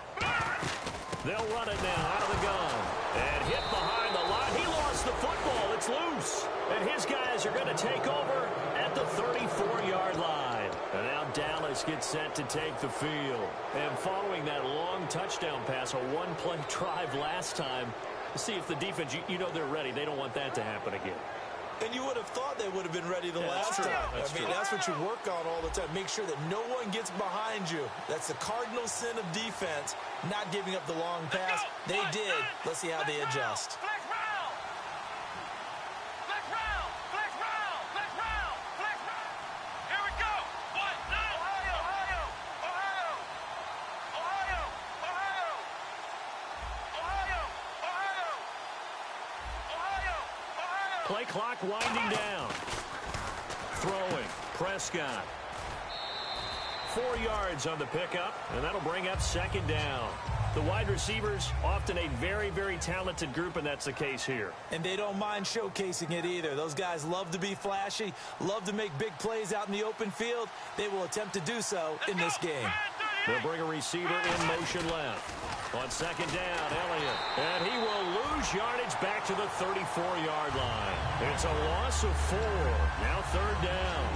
They'll run it now out of the gun. And hit behind the line. He lost the football. It's loose. And his guys are going to take over at the 34-yard line. And now Dallas gets set to take the field. And following that long touchdown pass, a one-play drive last time, see if the defense, you know they're ready. They don't want that to happen again. And you would have thought they would have been ready the last time. That's what you work on all the time. Make sure that no one gets behind you. That's the cardinal sin of defense, not giving up the long pass. They did. Let's see how they adjust. Flex round. Flex round. Flex round. Flex round. Flex round. Here we go. 1, 9. Ohio, Ohio, Ohio, Ohio, Ohio, Ohio, Ohio, Ohio, Ohio. Play clock winding down. Throwing. Prescott. 4 yards on the pickup, and that'll bring up 2nd down. The wide receivers, often a very, very talented group, and that's the case here. And they don't mind showcasing it either. Those guys love to be flashy, love to make big plays out in the open field. They will attempt to do so in this game. They'll bring a receiver in motion left. On 2nd down, Elliott. And he will lose yardage back to the 34-yard line. It's a loss of 4. Now 3rd down.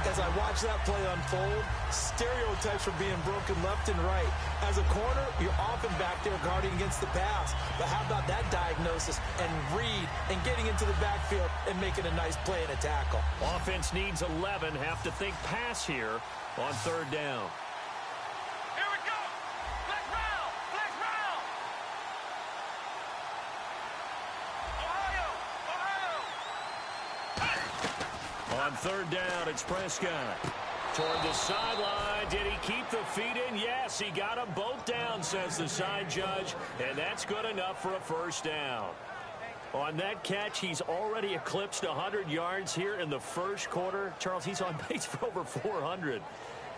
As I watch that play unfold, stereotypes are being broken left and right. As a corner, you're often back there guarding against the pass. But how about that diagnosis and read and getting into the backfield and making a nice play and a tackle? Offense needs 11. Have to think pass here on 3rd down. Here we go. Flex round. Flex round. Ohio, Ohio. On 3rd down, it's Prescott. Toward the sideline. Did he keep the feet in? Yes, he got them both down, says the side judge. And that's good enough for a 1st down. On that catch, he's already eclipsed 100 yards here in the 1st quarter. Charles, he's on pace for over 400.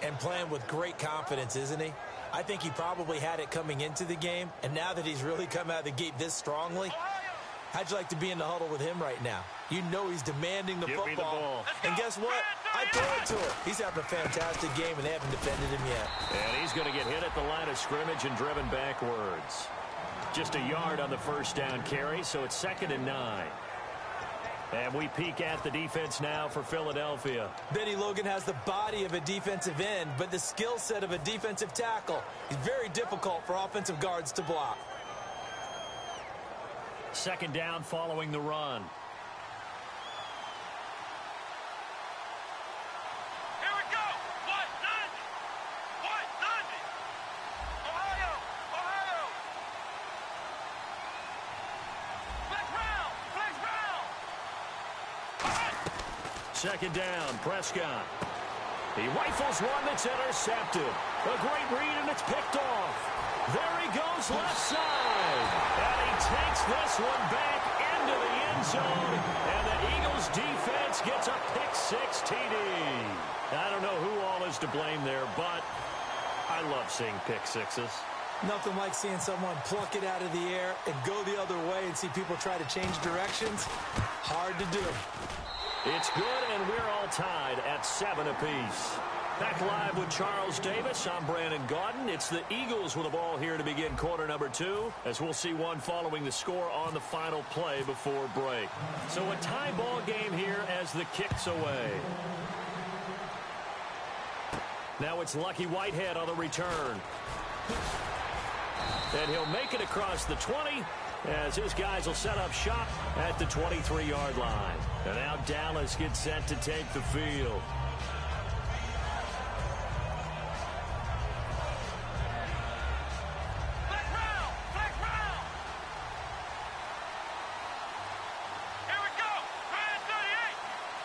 And playing with great confidence, isn't he? I think he probably had it coming into the game. And now that he's really come out of the gate this strongly, how'd you like to be in the huddle with him right now? You know he's demanding the Give me the football. ball. And guess what? I throw it to him. He's having a fantastic game, and they haven't defended him yet. And he's going to get hit at the line of scrimmage and driven backwards. Just a yard on the first down carry, so it's 2nd and 9. And we peek at the defense now for Philadelphia. Benny Logan has the body of a defensive end, but the skill set of a defensive tackle. He's very difficult for offensive guards to block. 2nd down following the run. Here we go. What? 90. What? 90. Ohio. Ohio. Flex round. Flex round. All right. 2nd down, Prescott. He rifles one that's intercepted. A great read, and it's picked off. There he goes, left side. And he takes this one back into the end zone. And the Eagles defense gets a pick-6 TD. I don't know who all is to blame there, but I love seeing pick-6s. Nothing like seeing someone pluck it out of the air and go the other way and see people try to change directions. Hard to do. It's good, and we're all tied at 7 apiece. Back live with Charles Davis. I'm Brandon Gaudin. It's the Eagles with the ball here to begin quarter number 2, as we'll see one following the score on the final play before break. So a tie ball game here as the kick's away. Now it's Lucky Whitehead on the return. And he'll make it across the 20 as his guys will set up shop at the 23-yard line. And now Dallas gets set to take the field. Flex round. Flex round. Here we go. Grand 38.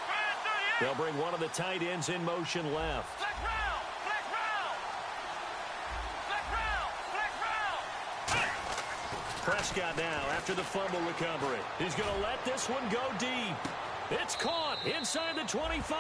Grand 38. They'll bring one of the tight ends in motion left. Flex round. Flex round. Flex round. Flex round. Prescott now after the fumble recovery. He's going to let this one go deep. It's caught inside the 25.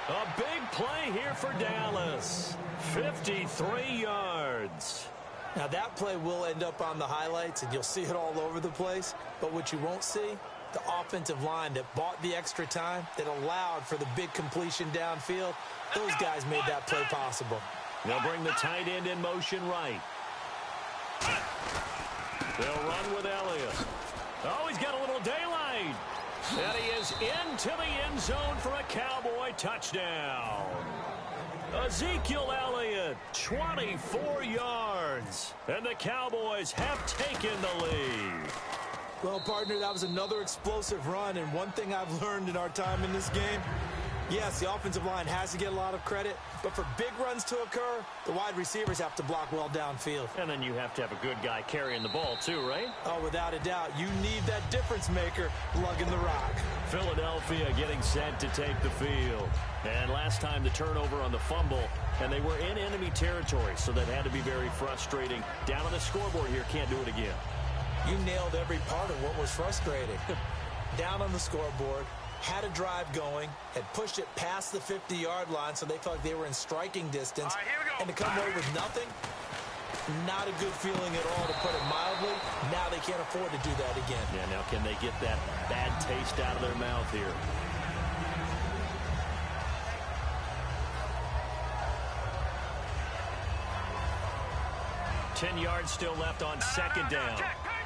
A big play here for Dallas. 53 yards. Now that play will end up on the highlights, and you'll see it all over the place. But what you won't see, the offensive line that bought the extra time, that allowed for the big completion downfield, those guys made that play possible. They'll bring the tight end in motion right. They'll run with Elliott. Oh, he's got a little daylight. And he is into the end zone for a Cowboy touchdown. Ezekiel Elliott, 24 yards. And the Cowboys have taken the lead. Well, partner, that was another explosive run, and one thing I've learned in our time in this game, yes, the offensive line has to get a lot of credit, but for big runs to occur, the wide receivers have to block well downfield. And then you have to have a good guy carrying the ball too, right? Oh, without a doubt, you need that difference maker lugging the rock. Philadelphia getting set to take the field. And last time the turnover on the fumble, and they were in enemy territory, so that had to be very frustrating. Down on the scoreboard here, can't do it again. You nailed every part of what was frustrating. Down on the scoreboard, had a drive going, had pushed it past the 50-yard line so they felt like they were in striking distance. All right, here we go. And to come away with nothing, not a good feeling at all, to put it mildly. Now they can't afford to do that again. Yeah, now can they get that bad taste out of their mouth here? Ten yards still left on second down. Check, Patriot.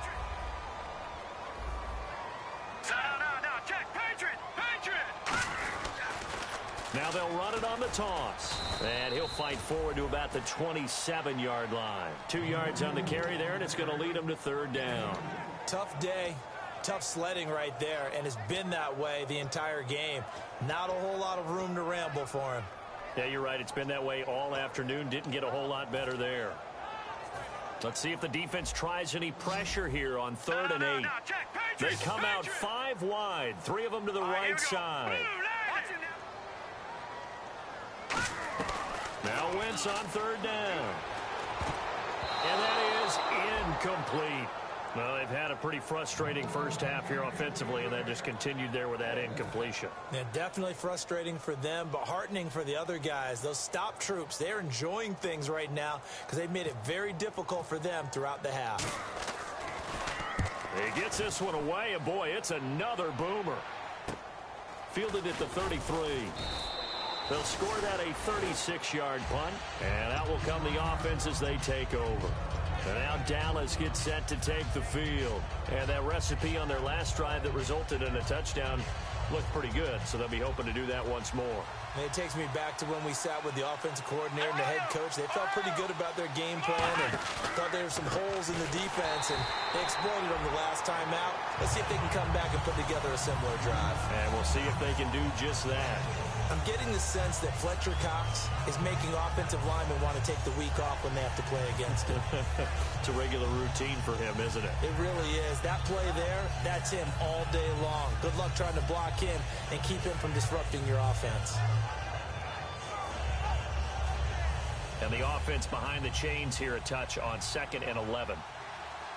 No. Check, Patriot. Patriot. Now they'll run it on the toss. And he'll fight forward to about the 27-yard line. 2 yards on the carry there, and it's going to lead him to third down. Tough day, tough sledding right there, and it's been that way the entire game. Not a whole lot of room to ramble for him. Yeah, you're right. It's been that way all afternoon. Didn't get a whole lot better there. Let's see if the defense tries any pressure here on 3rd and 8. Check, Patriot. They come out 5 wide. 3 of them to the right side. Now Wentz on 3rd down. And that is incomplete. Well, they've had a pretty frustrating first half here offensively, and that just continued there with that incompletion. Yeah, definitely frustrating for them, but heartening for the other guys. Those stop troops, they're enjoying things right now because they've made it very difficult for them throughout the half. He gets this one away, and boy, it's another boomer. Fielded at the 33. They'll score that a 36-yard punt, and out will come the offense as they take over. And now Dallas gets set to take the field. And that recipe on their last drive that resulted in a touchdown looked pretty good, so they'll be hoping to do that once more. And it takes me back to when we sat with the offensive coordinator and the head coach. They felt pretty good about their game plan and thought there were some holes in the defense, and they exploited them the last time out. Let's see if they can come back and put together a similar drive. And we'll see if they can do just that. I'm getting the sense that Fletcher Cox is making offensive linemen want to take the week off when they have to play against him. It's a regular routine for him, isn't it? It really is. That play there, that's him all day long. Good luck trying to block him and keep him from disrupting your offense. And the offense behind the chains here, a touch on 2nd and 11.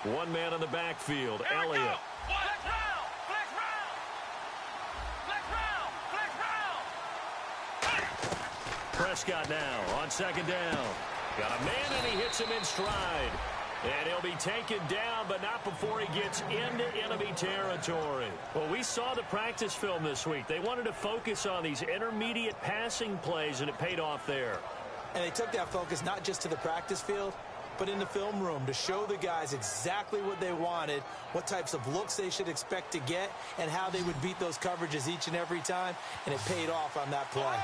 One man in the backfield, Elliott. Prescott now on 2nd down. Got a man, and he hits him in stride. And he'll be taken down, but not before he gets into enemy territory. Well, we saw the practice film this week. They wanted to focus on these intermediate passing plays, and it paid off there. And they took that focus not just to the practice field, but in the film room to show the guys exactly what they wanted, what types of looks they should expect to get, and how they would beat those coverages each and every time. And it paid off on that play.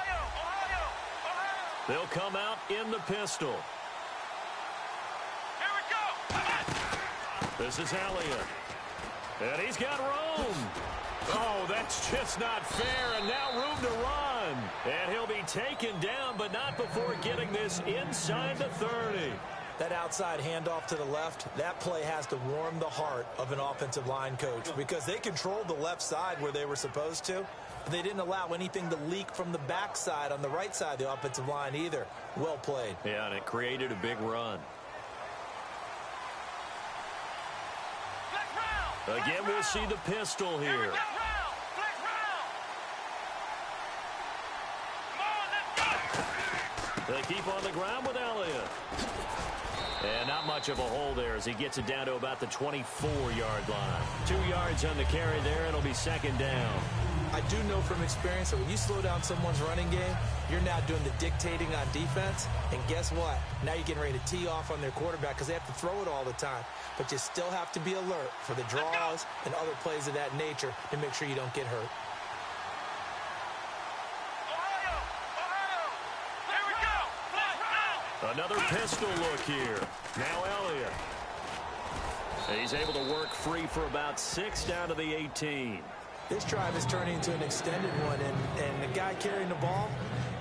They'll come out in the pistol. Here we go. This is Elliott. And he's got room. Oh, that's just not fair. And now room to run. And he'll be taken down, but not before getting this inside the 30. That outside handoff to the left, that play has to warm the heart of an offensive line coach because they controlled the left side where they were supposed to. But they didn't allow anything to leak from the backside on the right side of the offensive line either. Well played. Yeah, and it created a big run. Again, we'll see the pistol here. They keep on the ground with Elliott. And not much of a hole there as he gets it down to about the 24-yard line. 2 yards on the carry there. It'll be 2nd down. I do know from experience that when you slow down someone's running game, you're now doing the dictating on defense. And guess what? Now you're getting ready to tee off on their quarterback because they have to throw it all the time. But you still have to be alert for the draws and other plays of that nature to make sure you don't get hurt. Another pistol look here. Now Elliott. He's able to work free for about 6 down to the 18. This drive is turning into an extended one, and the guy carrying the ball,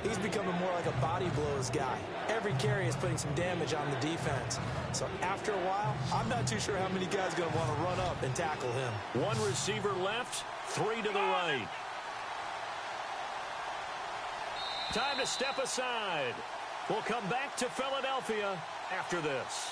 he's becoming more like a body blows guy. Every carry is putting some damage on the defense. So after a while, I'm not too sure how many guys are going to want to run up and tackle him. 1 receiver left, 3 to the right. Time to step aside. We'll come back to Philadelphia after this.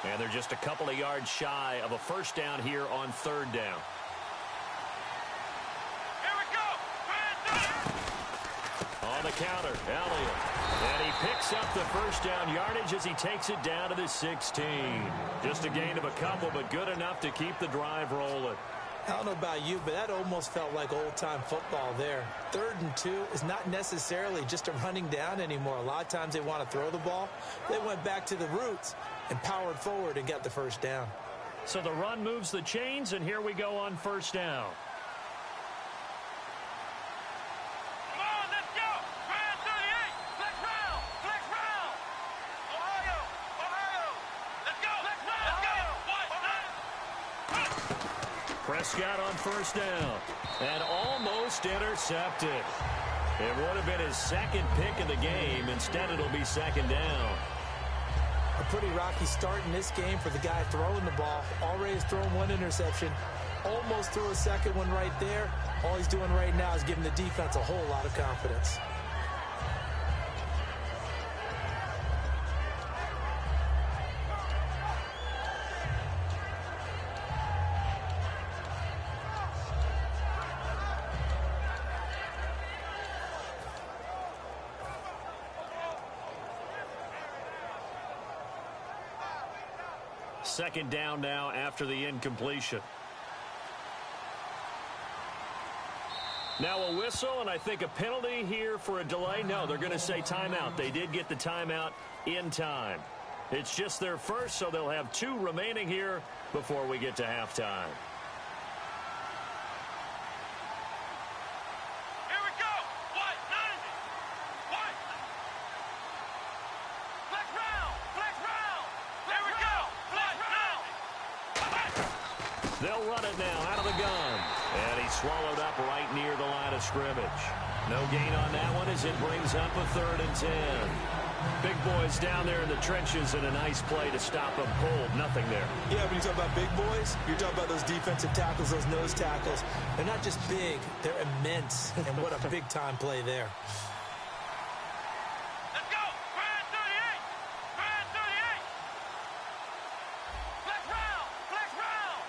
And they're just a couple of yards shy of a first down here on 3rd down. On the counter, Elliott. And he picks up the first down yardage as he takes it down to the 16. Just a gain of a couple, but good enough to keep the drive rolling. I don't know about you, but that almost felt like old-time football there. 3rd and 2 is not necessarily just a running down anymore. A lot of times they want to throw the ball. They went back to the roots and powered forward and got the first down. So the run moves the chains, and here we go on 1st down. Prescott on 1st down. And almost intercepted. It would have been his 2nd pick of the game. Instead, it'll be 2nd down. A pretty rocky start in this game for the guy throwing the ball. Already has thrown 1 interception. Almost threw a 2nd one right there. All he's doing right now is giving the defense a whole lot of confidence. Second down now after the incompletion. Now a whistle, and I think a penalty here for a delay. No, they're going to say timeout. They did get the timeout in time. It's just their first, so they'll have 2 remaining here before we get to halftime. Here we go. White, 90. White. Flex round. Flex round. Here we go. Flex round. They'll run it now out of the gun. And he's swallowed up right near the line of scrimmage. No gain on that one as it brings up a 3rd and 10. Big boys down there in the trenches and a nice play to stop them cold. Nothing there. Yeah, when you talk about big boys, you're talking about those defensive tackles, those nose tackles. They're not just big, they're immense. And what a big-time play there. Let's go. Grand 38. Grand 38. Flex round. Flex round.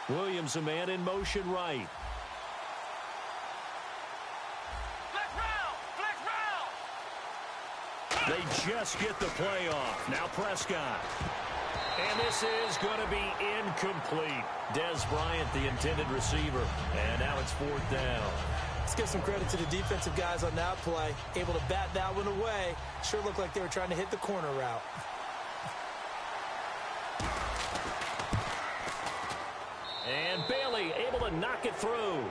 Williams, a man in motion right. Flex round. Flex round. They just get the play off. Now Prescott. And this is going to be incomplete. Des Bryant, the intended receiver. And now it's 4th down. Let's give some credit to the defensive guys on that play. Able to bat that one away. Sure looked like they were trying to hit the corner route. And Bailey able to knock it through.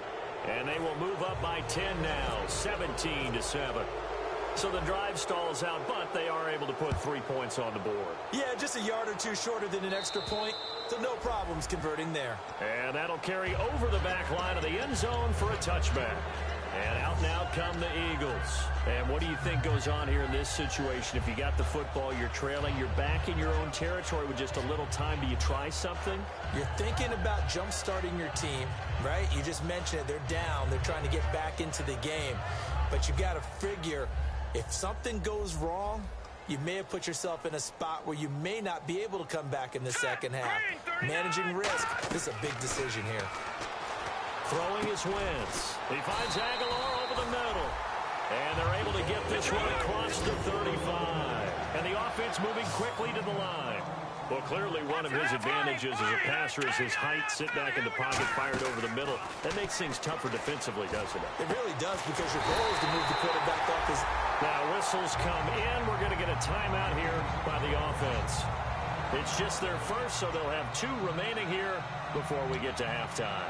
And they will move up by 10 now, 17-7. So the drive stalls out, but they are able to put 3 points on the board. Yeah, just a yard or 2 shorter than an extra point. So no problems converting there. And that'll carry over the back line of the end zone for a touchback. And out now come the Eagles. And what do you think goes on here in this situation? If you got the football, you're trailing, you're back in your own territory with just a little time. Do you try something? You're thinking about jump-starting your team, right? You just mentioned it. They're down. They're trying to get back into the game. But you got to figure, if something goes wrong, you may have put yourself in a spot where you may not be able to come back in the second half. Managing risk, this is a big decision here. Throwing is Wentz. He finds Aguilar over the middle. And they're able to get this one across the 35. And the offense moving quickly to the line. Well, clearly one of his advantages as a passer is his height. Sit back in the pocket, fired over the middle. That makes things tougher defensively, doesn't it? It really does, because your goal is to move the quarterback off his... Now whistles come in. We're going to get a timeout here by the offense. It's just their first, so they'll have 2 remaining here before we get to halftime.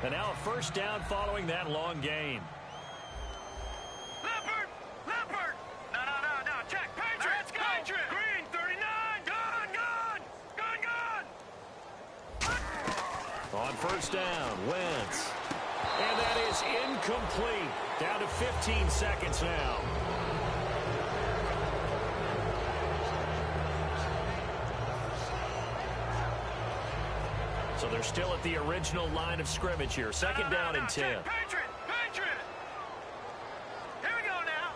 And now a first down following that long gain. Leopard! Leopard! No. Check. Patriot! Let's go! Patriot! Green, 39! Gun! On first down, Wentz. And that is incomplete. Down to 15 seconds now. So they're still at the original line of scrimmage here. Second down and 10. Patriot! Here we go now.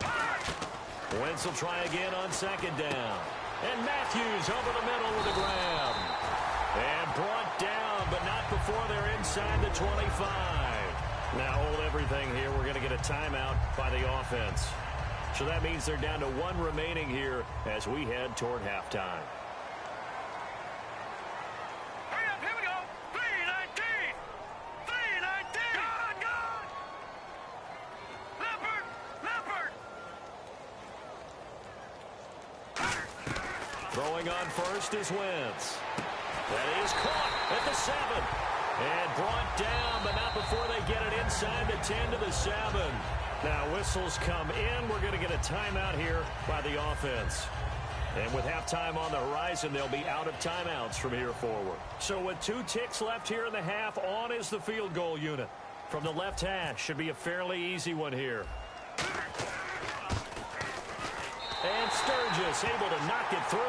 Wentz will try again on second down. And Matthews over the middle with a grab. And brought down, but not before they're inside the 25. Now hold everything here. We're going to get a timeout by the offense. So that means they're down to 1 remaining here as we head toward halftime. Throwing on first is Wentz. That is caught at the 7. And brought down, but not before they get it inside the 10 to the 7. Now whistles come in. We're going to get a timeout here by the offense. And with halftime on the horizon, they'll be out of timeouts from here forward. So with 2 ticks left here in the half, on is the field goal unit. From the left hash, should be a fairly easy one here. And Sturgis able to knock it through.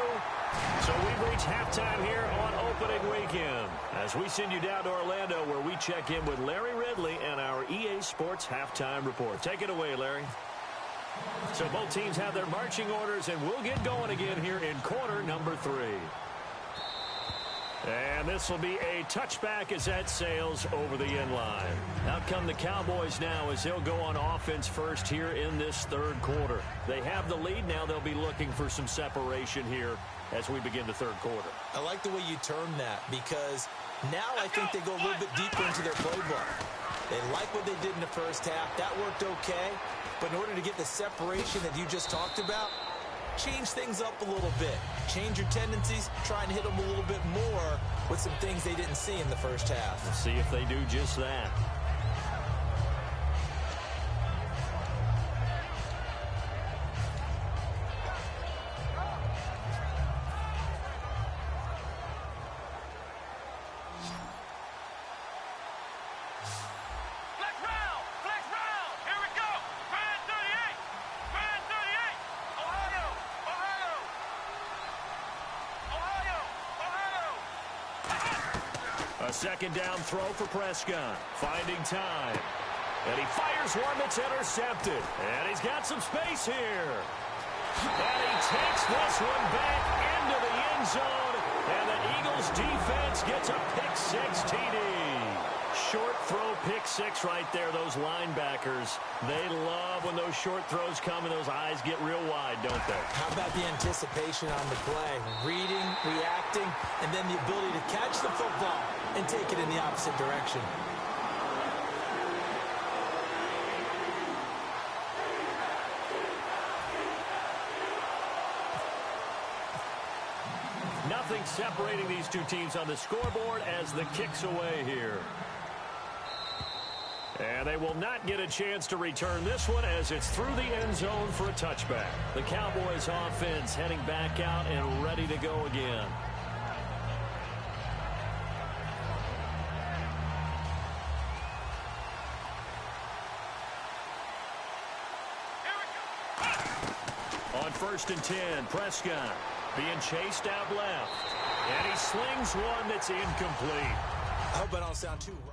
So we've reached halftime here on opening weekend. As we send you down to Orlando, where we check in with Larry Ridley and our EA Sports Halftime Report. Take it away, Larry. So So both teams have their marching orders, and we'll get going again here in quarter number 3. And this will be a touchback as that sails over the end line. Out come the Cowboys now as they'll go on offense first here in this third quarter. They have the lead. Now they'll be looking for some separation here as we begin the third quarter. I like the way you term that because now I think they go a little bit deeper into their playbook. They like what they did in the first half. That worked okay. But in order to get the separation that you just talked about, change things up a little bit. Change your tendencies. Try and hit them a little bit more with some things they didn't see in the first half. Let's see if they do just that. Second down throw for Prescott. Finding time. And he fires one that's intercepted. And he's got some space here. And he takes this one back into the end zone. And the Eagles defense gets a pick-6 TD. Short throw pick-6 right there. Those linebackers, they love when those short throws come and those eyes get real wide, don't they? How about the anticipation on the play? Reading, reacting, and then the ability to catch the football and take it in the opposite direction. Nothing separating these two teams on the scoreboard as the kick's away here. And they will not get a chance to return this one as it's through the end zone for a touchback. The Cowboys offense heading back out and ready to go again. On 1st and 10, Prescott being chased out left. And he slings one that's incomplete. I hope I don't sound too wrong.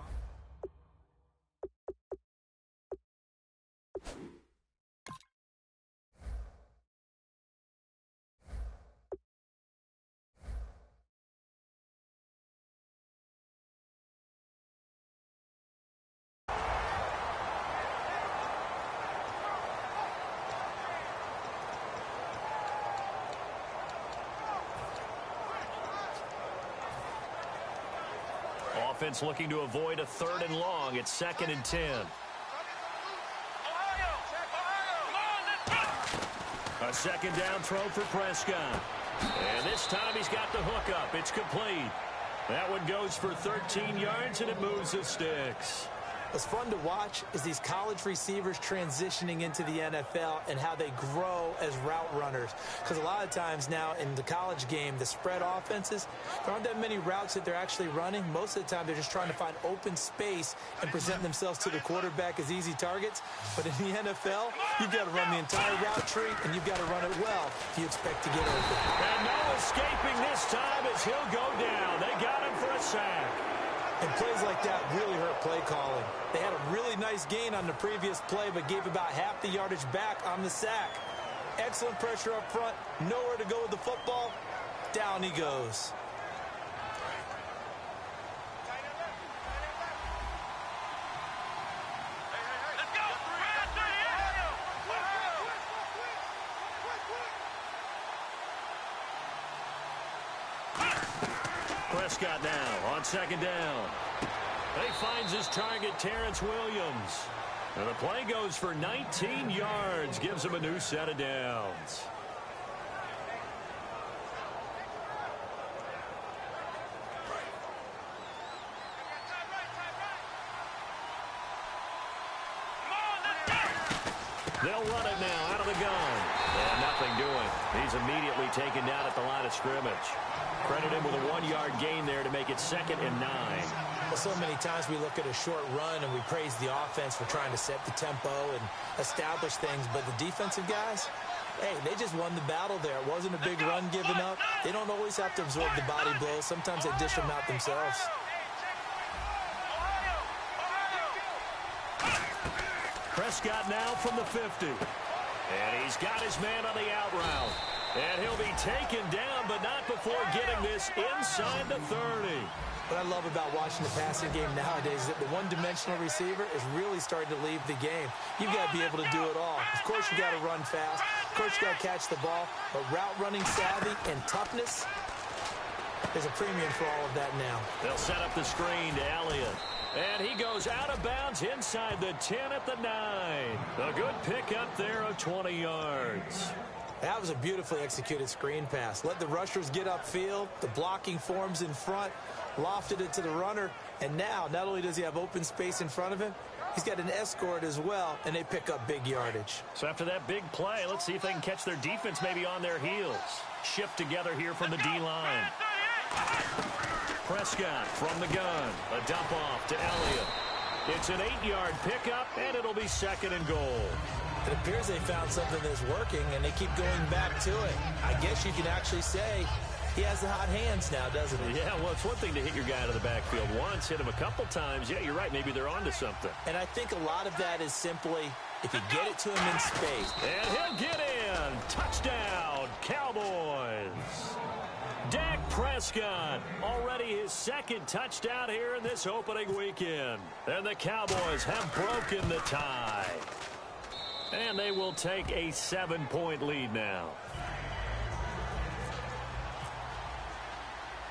Offense looking to avoid a 3rd and long. It's 2nd and 10. A second down throw for Prescott. And this time he's got the hook up. It's complete. That one goes for 13 yards, and it moves the sticks. What's fun to watch is these college receivers transitioning into the NFL and how they grow as route runners. Because a lot of times now in the college game, the spread offenses, there aren't that many routes that they're actually running. Most of the time, they're just trying to find open space and present themselves to the quarterback as easy targets. But in the NFL, you've got to run the entire route tree, and you've got to run it well if you expect to get open. And no escaping this time as he'll go down. They got him for a sack. And plays like that really hurt play calling. They had a really nice gain on the previous play, but gave about half the yardage back on the sack. Excellent pressure up front. Nowhere to go with the football. Down he goes. Prescott now on 2nd down. He finds his target, Terrence Williams. And the play goes for 19 yards, gives him a new set of downs. They'll run it now out of the gun. And nothing doing. He's immediately taken down at the line of scrimmage. Credit him with a 1-yard gain there to make it 2nd and 9. Well, so many times we look at a short run and we praise the offense for trying to set the tempo and establish things. But the defensive guys, hey, they just won the battle there. It wasn't a big run given up. They don't always have to absorb the body blows. Sometimes they dish them out themselves. Prescott now from the 50. And He's got his man on the out route. And he'll be taken down, but not before getting this inside the 30. What I love about watching the passing game nowadays is that the one-dimensional receiver is really starting to leave the game. You've got to be able to do it all. Of course, you got to run fast. Of course, you got to catch the ball. But route running savvy and toughness, there's a premium for all of that now. They'll set up the screen to Elliott. And he goes out of bounds inside the 10 at the 9. A good pickup there of 20 yards. That was a beautifully executed screen pass. Let the rushers get upfield. The blocking forms in front. Lofted it to the runner. And now, not only does he have open space in front of him, he's got an escort as well, and they pick up big yardage. So after that big play, let's see if they can catch their defense maybe on their heels. Shift together here from the D-line. Prescott from the gun. A dump off to Elliott. It's an 8-yard pickup, and it'll be 2nd and goal. It appears they found something that's working, and they keep going back to it. I guess you can actually say he has the hot hands now, doesn't he? Yeah, well, it's one thing to hit your guy out of the backfield once, hit him a couple times. Yeah, you're right. Maybe they're onto something. And I think a lot of that is simply if you get it to him in space. And he'll get in. Touchdown, Cowboys. Dak Prescott, already his 2nd touchdown here in this opening weekend. And the Cowboys have broken the tie. And they will take a 7-point lead now.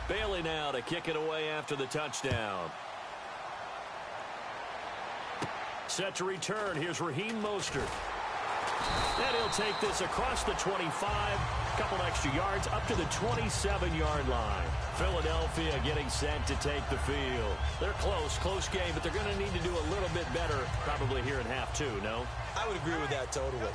Bailey now to kick it away after the touchdown. Set to return. Here's Raheem Mostert. And he'll take this across the 25. Couple extra yards up to the 27-yard line. Philadelphia getting set to take the field. They're close game, but they're going to need to do a little bit better probably here in half 2, no? I would agree with that totally.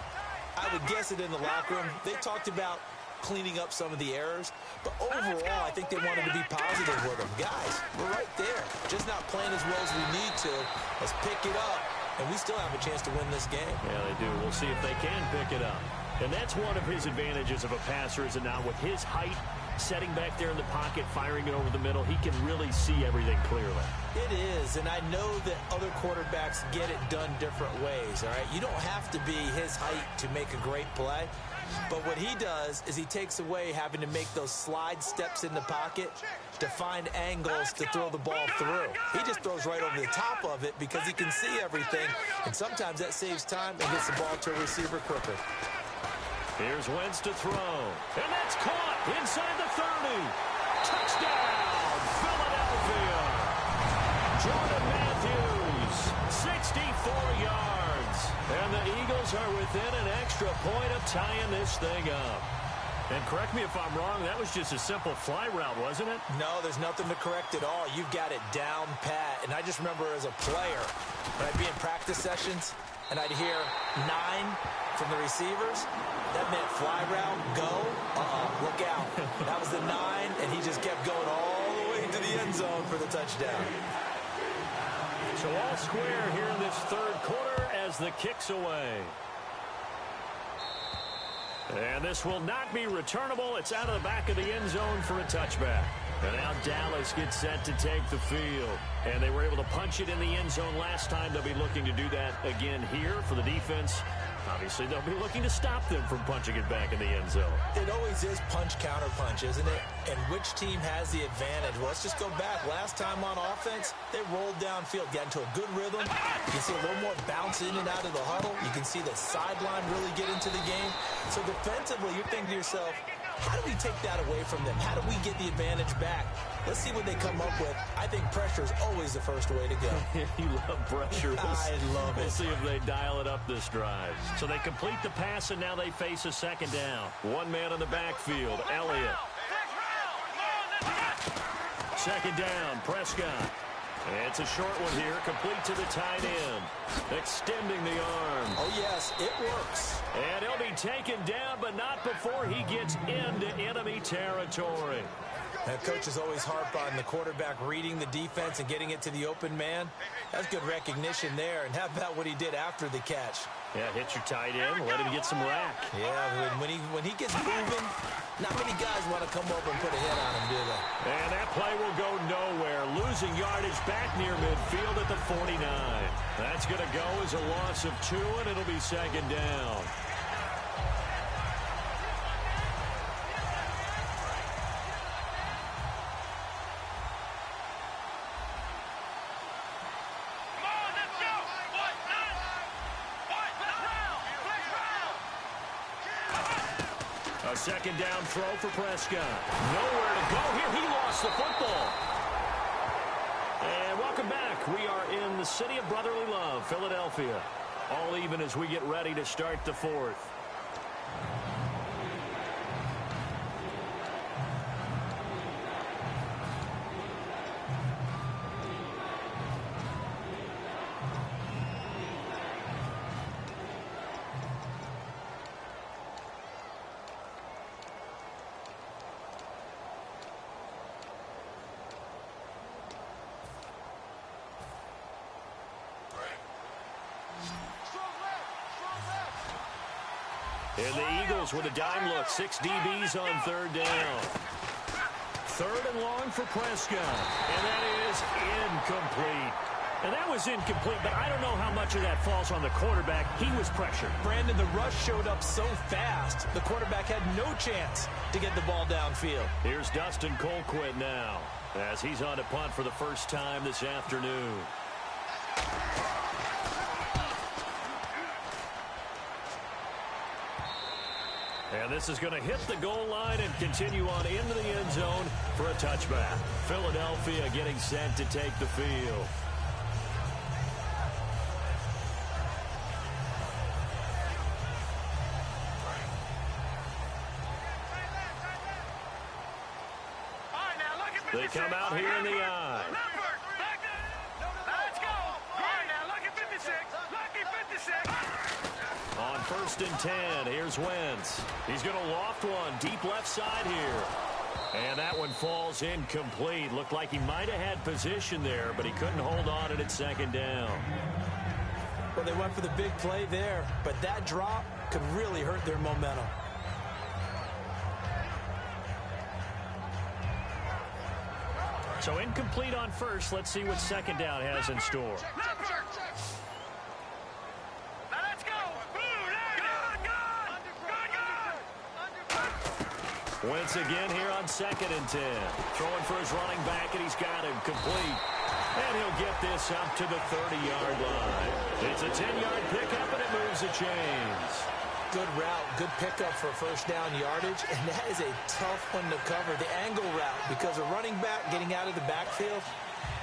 I would guess it in the locker room. They talked about cleaning up some of the errors, but overall, I think they wanted to be positive with them. Guys, we're right there. Just not playing as well as we need to. Let's pick it up, and we still have a chance to win this game. Yeah, they do. We'll see if they can pick it up. And that's one of his advantages of a passer, is it not? With his height, setting back there in the pocket, firing it over the middle, he can really see everything clearly. It is, and I know that other quarterbacks get it done different ways, all right? You don't have to be his height to make a great play, but what he does is he takes away having to make those slide steps in the pocket to find angles to throw the ball through. He just throws right over the top of it because he can see everything, and sometimes that saves time and gets the ball to a receiver quicker. Here's Wentz to throw. And that's caught inside the 30. Touchdown, Philadelphia. Jordan Matthews, 64 yards. And the Eagles are within an extra point of tying this thing up. And correct me if I'm wrong, that was just a simple fly route, wasn't it? No, there's nothing to correct at all. You've got it down pat. And I just remember as a player, when I'd be in practice sessions, and I'd hear 9 from the receivers, that meant fly route, go, look out. That was the 9, and he just kept going all the way to the end zone for the touchdown. So all square here in this third quarter as the kick's away. And this will not be returnable. It's out of the back of the end zone for a touchback. And now Dallas gets set to take the field. And they were able to punch it in the end zone last time. They'll be looking to do that again here for the defense. Obviously, they'll be looking to stop them from punching it back in the end zone. It always is punch-counter-punch, isn't it? And which team has the advantage? Well, let's just go back. Last time on offense, they rolled downfield, got into a good rhythm. You can see a little more bounce in and out of the huddle. You can see the sideline really get into the game. So defensively, you're thinking to yourself, how do we take that away from them? How do we get the advantage back? Let's see what they come up with. I think pressure is always the first way to go. You love pressure. I love it. We'll see if they dial it up this drive. So they complete the pass, and now they face a second down. One man in the backfield, Elliott. Second down, Prescott. It's a short one here, complete to the tight end. Extending the arm. Oh, yes, it works. And he'll be taken down, but not before he gets into enemy territory. That coach is always harp on the quarterback reading the defense and getting it to the open man. That's good recognition there. And how about what he did after the catch? Yeah, hit your tight end, let him get some rack. Yeah, when he gets moving, not many guys want to come over and put a hit on him, do they? And that play will go nowhere. Losing yardage back near midfield at the 49. That's going to go as a loss of 2, and it'll be second down. A second down throw for Prescott. Nowhere to go here. He lost the football. And welcome back. We are in the city of brotherly love, Philadelphia. All even as we get ready to start the fourth. And the Eagles with a dime look. 6 DBs on third down. Third and long for Prescott. And that is incomplete. And that was incomplete, but I don't know how much of that falls on the quarterback. He was pressured. Brandon, the rush showed up so fast, the quarterback had no chance to get the ball downfield. Here's Dustin Colquitt now, as he's on to punt for the first time this afternoon. And this is going to hit the goal line and continue on into the end zone for a touchback. Philadelphia getting set to take the field. They come out here in the eye. Let's go. All right, now, lucky 56. Lucky 56. On first and 10, here's Wentz. He's going to loft one deep left side here. And that one falls incomplete. Looked like he might have had position there, but he couldn't hold on at second down. Well, they went for the big play there, but that drop could really hurt their momentum. So incomplete on first. Let's see what second down has in store. Wentz again here on second and 10. Throwing for his running back, and he's got him complete. And he'll get this up to the 30-yard line. It's a 10-yard pickup, and it moves the chains. Good route, good pickup for first down yardage, and that is a tough one to cover, the angle route, because a running back getting out of the backfield,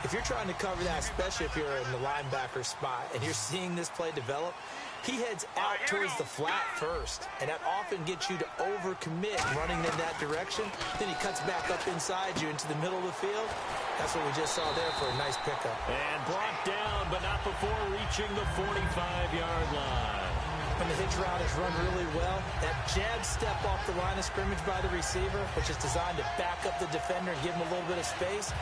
if you're trying to cover that, especially if you're in the linebacker spot, and you're seeing this play develop, he heads out towards the flat first, and that often gets you to overcommit running in that direction. Then he cuts back up inside you into the middle of the field. That's what we just saw there for a nice pickup. And brought down, but not before reaching the 45-yard line. When the hitch route is run really well, that jab step off the line of scrimmage by the receiver, which is designed to back up the defender and give him a little bit of space,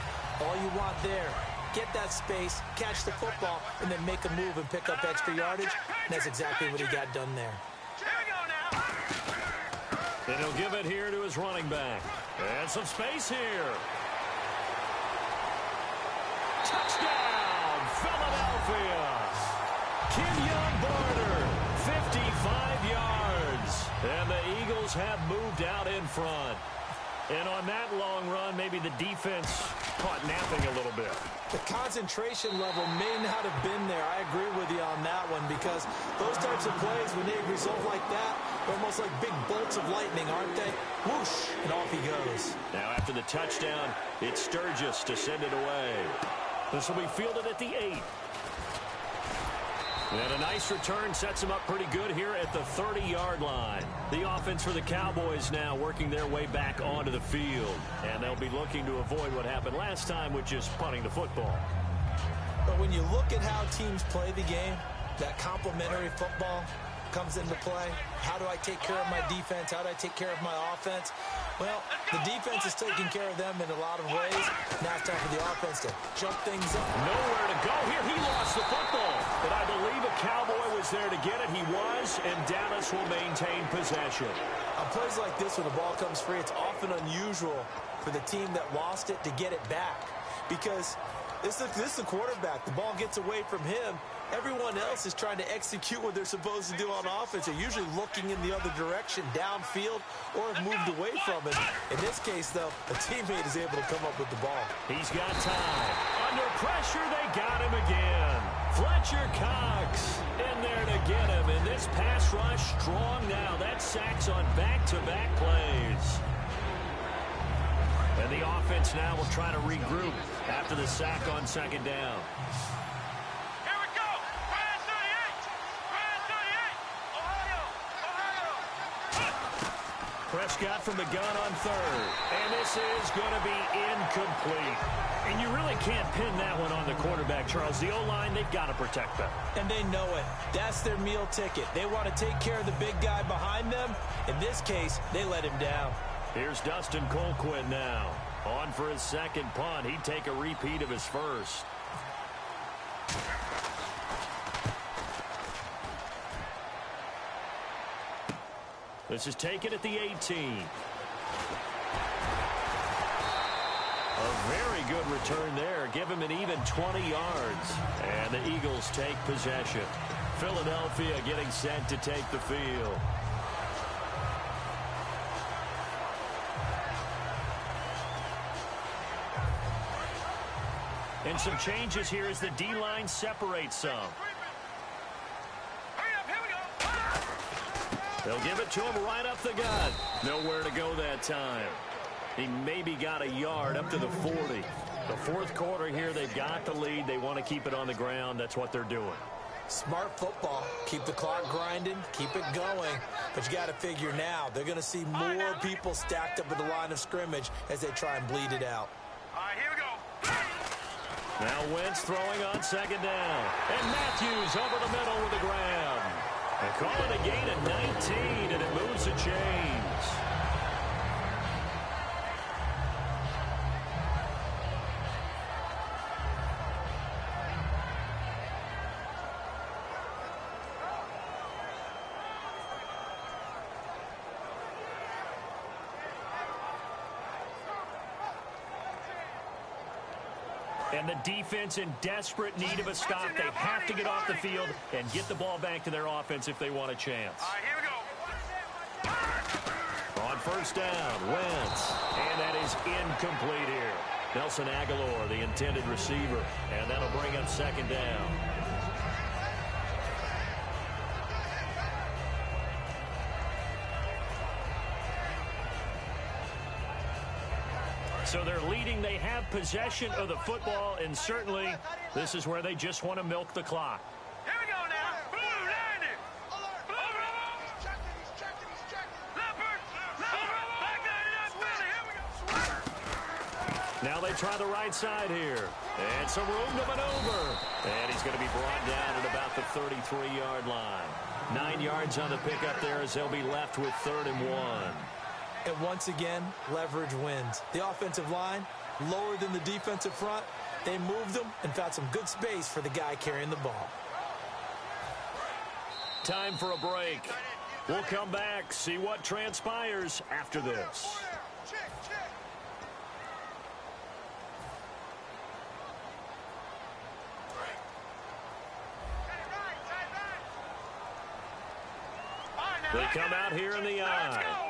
all you want there, get that space, catch the football, and then make a move and pick up extra yardage. And that's exactly what he got done there. And he'll give it here to his running back. And some space here. Touchdown, Philadelphia. Kenyon Barner, 55 yards. And the Eagles have moved out in front. And on that long run, maybe the defense caught napping a little bit. The concentration level may not have been there. I agree with you on that one, because those types of plays, when they result like that, they're almost like big bolts of lightning, aren't they? Whoosh, and off he goes. Now after the touchdown, it's Sturgis to send it away. This will be fielded at the 8. And a nice return sets him up pretty good here at the 30-yard line. The offense for the Cowboys now working their way back onto the field. And they'll be looking to avoid what happened last time, which is punting the football. But when you look at how teams play the game, that complementary football comes into play. How do I take care of my defense? How do I take care of my offense? Well, the defense is taking care of them in a lot of ways. Now it's time for the offense to jump things up. Nowhere to go here. He lost the football. But I believe a Cowboy was there to get it. He was, and Dallas will maintain possession. On plays like this, when the ball comes free, it's often unusual for the team that lost it to get it back. Because this is the quarterback. The ball gets away from him. Everyone else is trying to execute what they're supposed to do on offense. They're usually looking in the other direction, downfield, or have moved away from it. In this case, though, a teammate is able to come up with the ball. He's got time. Under pressure, they got him again. Fletcher Cox in there to get him. And this pass rush strong now. That's sacks on back-to-back plays. And the offense now will try to regroup after the sack on second down. Here we go. Brand 38. Brand 38. Ohio. Prescott from the gun on third. And this is going to be incomplete. And you really can't pin that one on the quarterback, Charles. The O-line, they've got to protect them. And they know it. That's their meal ticket. They want to take care of the big guy behind them. In this case, they let him down. Here's Dustin Colquitt now. On for his second punt. He'd take a repeat of his first. This is taken at the 18. A very good return there. Give him an even 20 yards. And the Eagles take possession. Philadelphia getting set to take the field. And some changes here as the D-line separates some. Hurry up, here we go. They'll give it to him right up the gut. Nowhere to go that time. He maybe got a yard up to the 40. The fourth quarter here, they've got the lead. They want to keep it on the ground. That's what they're doing. Smart football. Keep the clock grinding. Keep it going. But you got to figure now, they're going to see more people stacked up at the line of scrimmage as they try and bleed it out. All right, here we go. Now Wentz throwing on second down. And Matthews over the middle with a grab. They call it a gain of 19, and it moves the chains. And the defense in desperate need of a stop. They have to get off the field and get the ball back to their offense if they want a chance. All right, here we go. On first down, Wentz. And that is incomplete here. Nelson Aguilar, the intended receiver. And that'll bring up second down. So they're leading. They have possession of the football, and certainly this is where they just want to milk the clock. Here we go now. Blue, landing. Over. He's checking. Leopard. Back there, Here we go. Now they try the right side here. And some room to maneuver. And he's going to be brought down at about the 33-yard line. 9 yards on the pickup there as they'll be left with 3rd and 1. And once again, leverage wins. The offensive line, lower than the defensive front. They moved them and found some good space for the guy carrying the ball. Time for a break. We'll come back, see what transpires after this. Check. They come out here in the eye.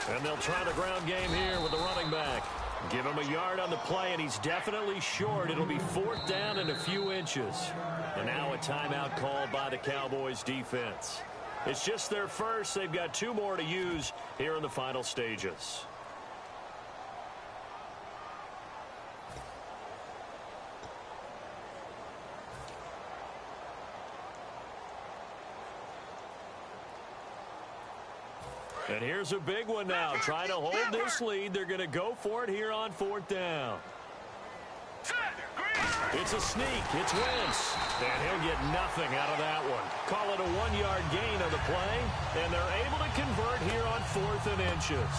And they'll try the ground game here with the running back. Give him a yard on the play, and he's definitely short. It'll be 4th down and a few inches. And now a timeout called by the Cowboys defense. It's just their first. They've got 2 more to use here in the final stages. And here's a big one now. Trying to hold this lead. They're going to go for it here on 4th down. It's a sneak. It's Wentz. And he'll get nothing out of that one. Call it a 1-yard gain on the play. And they're able to convert here on 4th and inches.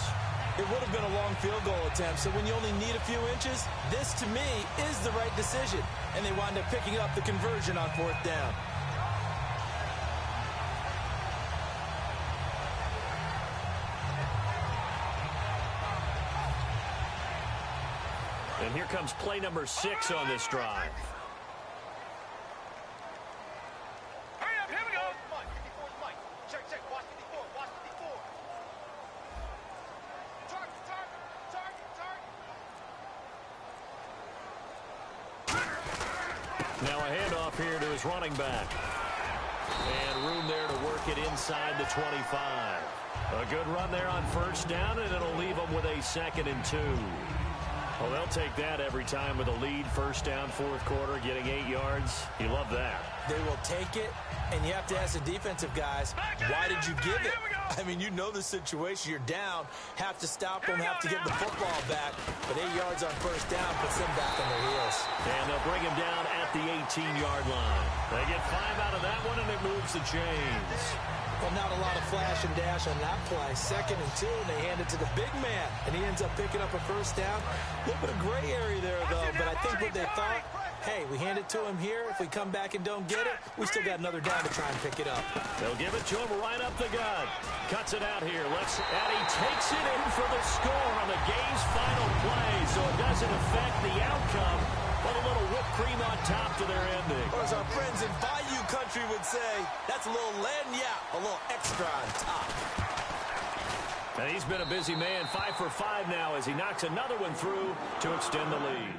It would have been a long field goal attempt, so when you only need a few inches, this, to me, is the right decision. And they wind up picking up the conversion on 4th down. And here comes play number 6 on this drive. Hurry up, here we go. Check. Watch 54. Target. handoff here to his running back. And room there to work it inside the 25. A good run there on first down, and it'll leave them with a 2nd and 2. Well, they'll take that every time with a lead, first down, fourth quarter, getting 8 yards. You love that. They will take it, and you have to ask the defensive guys, why did you give it? I mean, you know the situation. You're down, have to stop them, have to get the football back. But 8 yards on first down puts them back on their heels. And they'll bring him down at the 18-yard line. They get 5 out of that one, and it moves the chains. Well, not a lot of flash and dash on that play. 2nd and 2, and they hand it to the big man. And he ends up picking up a first down. A little bit of gray area there, though. But I think what they thought, hey, we hand it to him here. If we come back and don't get it, we still got another down to try and pick it up. They'll give it to him right up the gut. Cuts it out here. And he takes it in for the score on the game's final play. So it doesn't affect the outcome, but a little whipped cream on top to their ending. Or as our friends in Bayou Country would say, that's a little lagniappe, a little extra on top. And he's been a busy man, 5 for 5 now as he knocks another one through to extend the lead.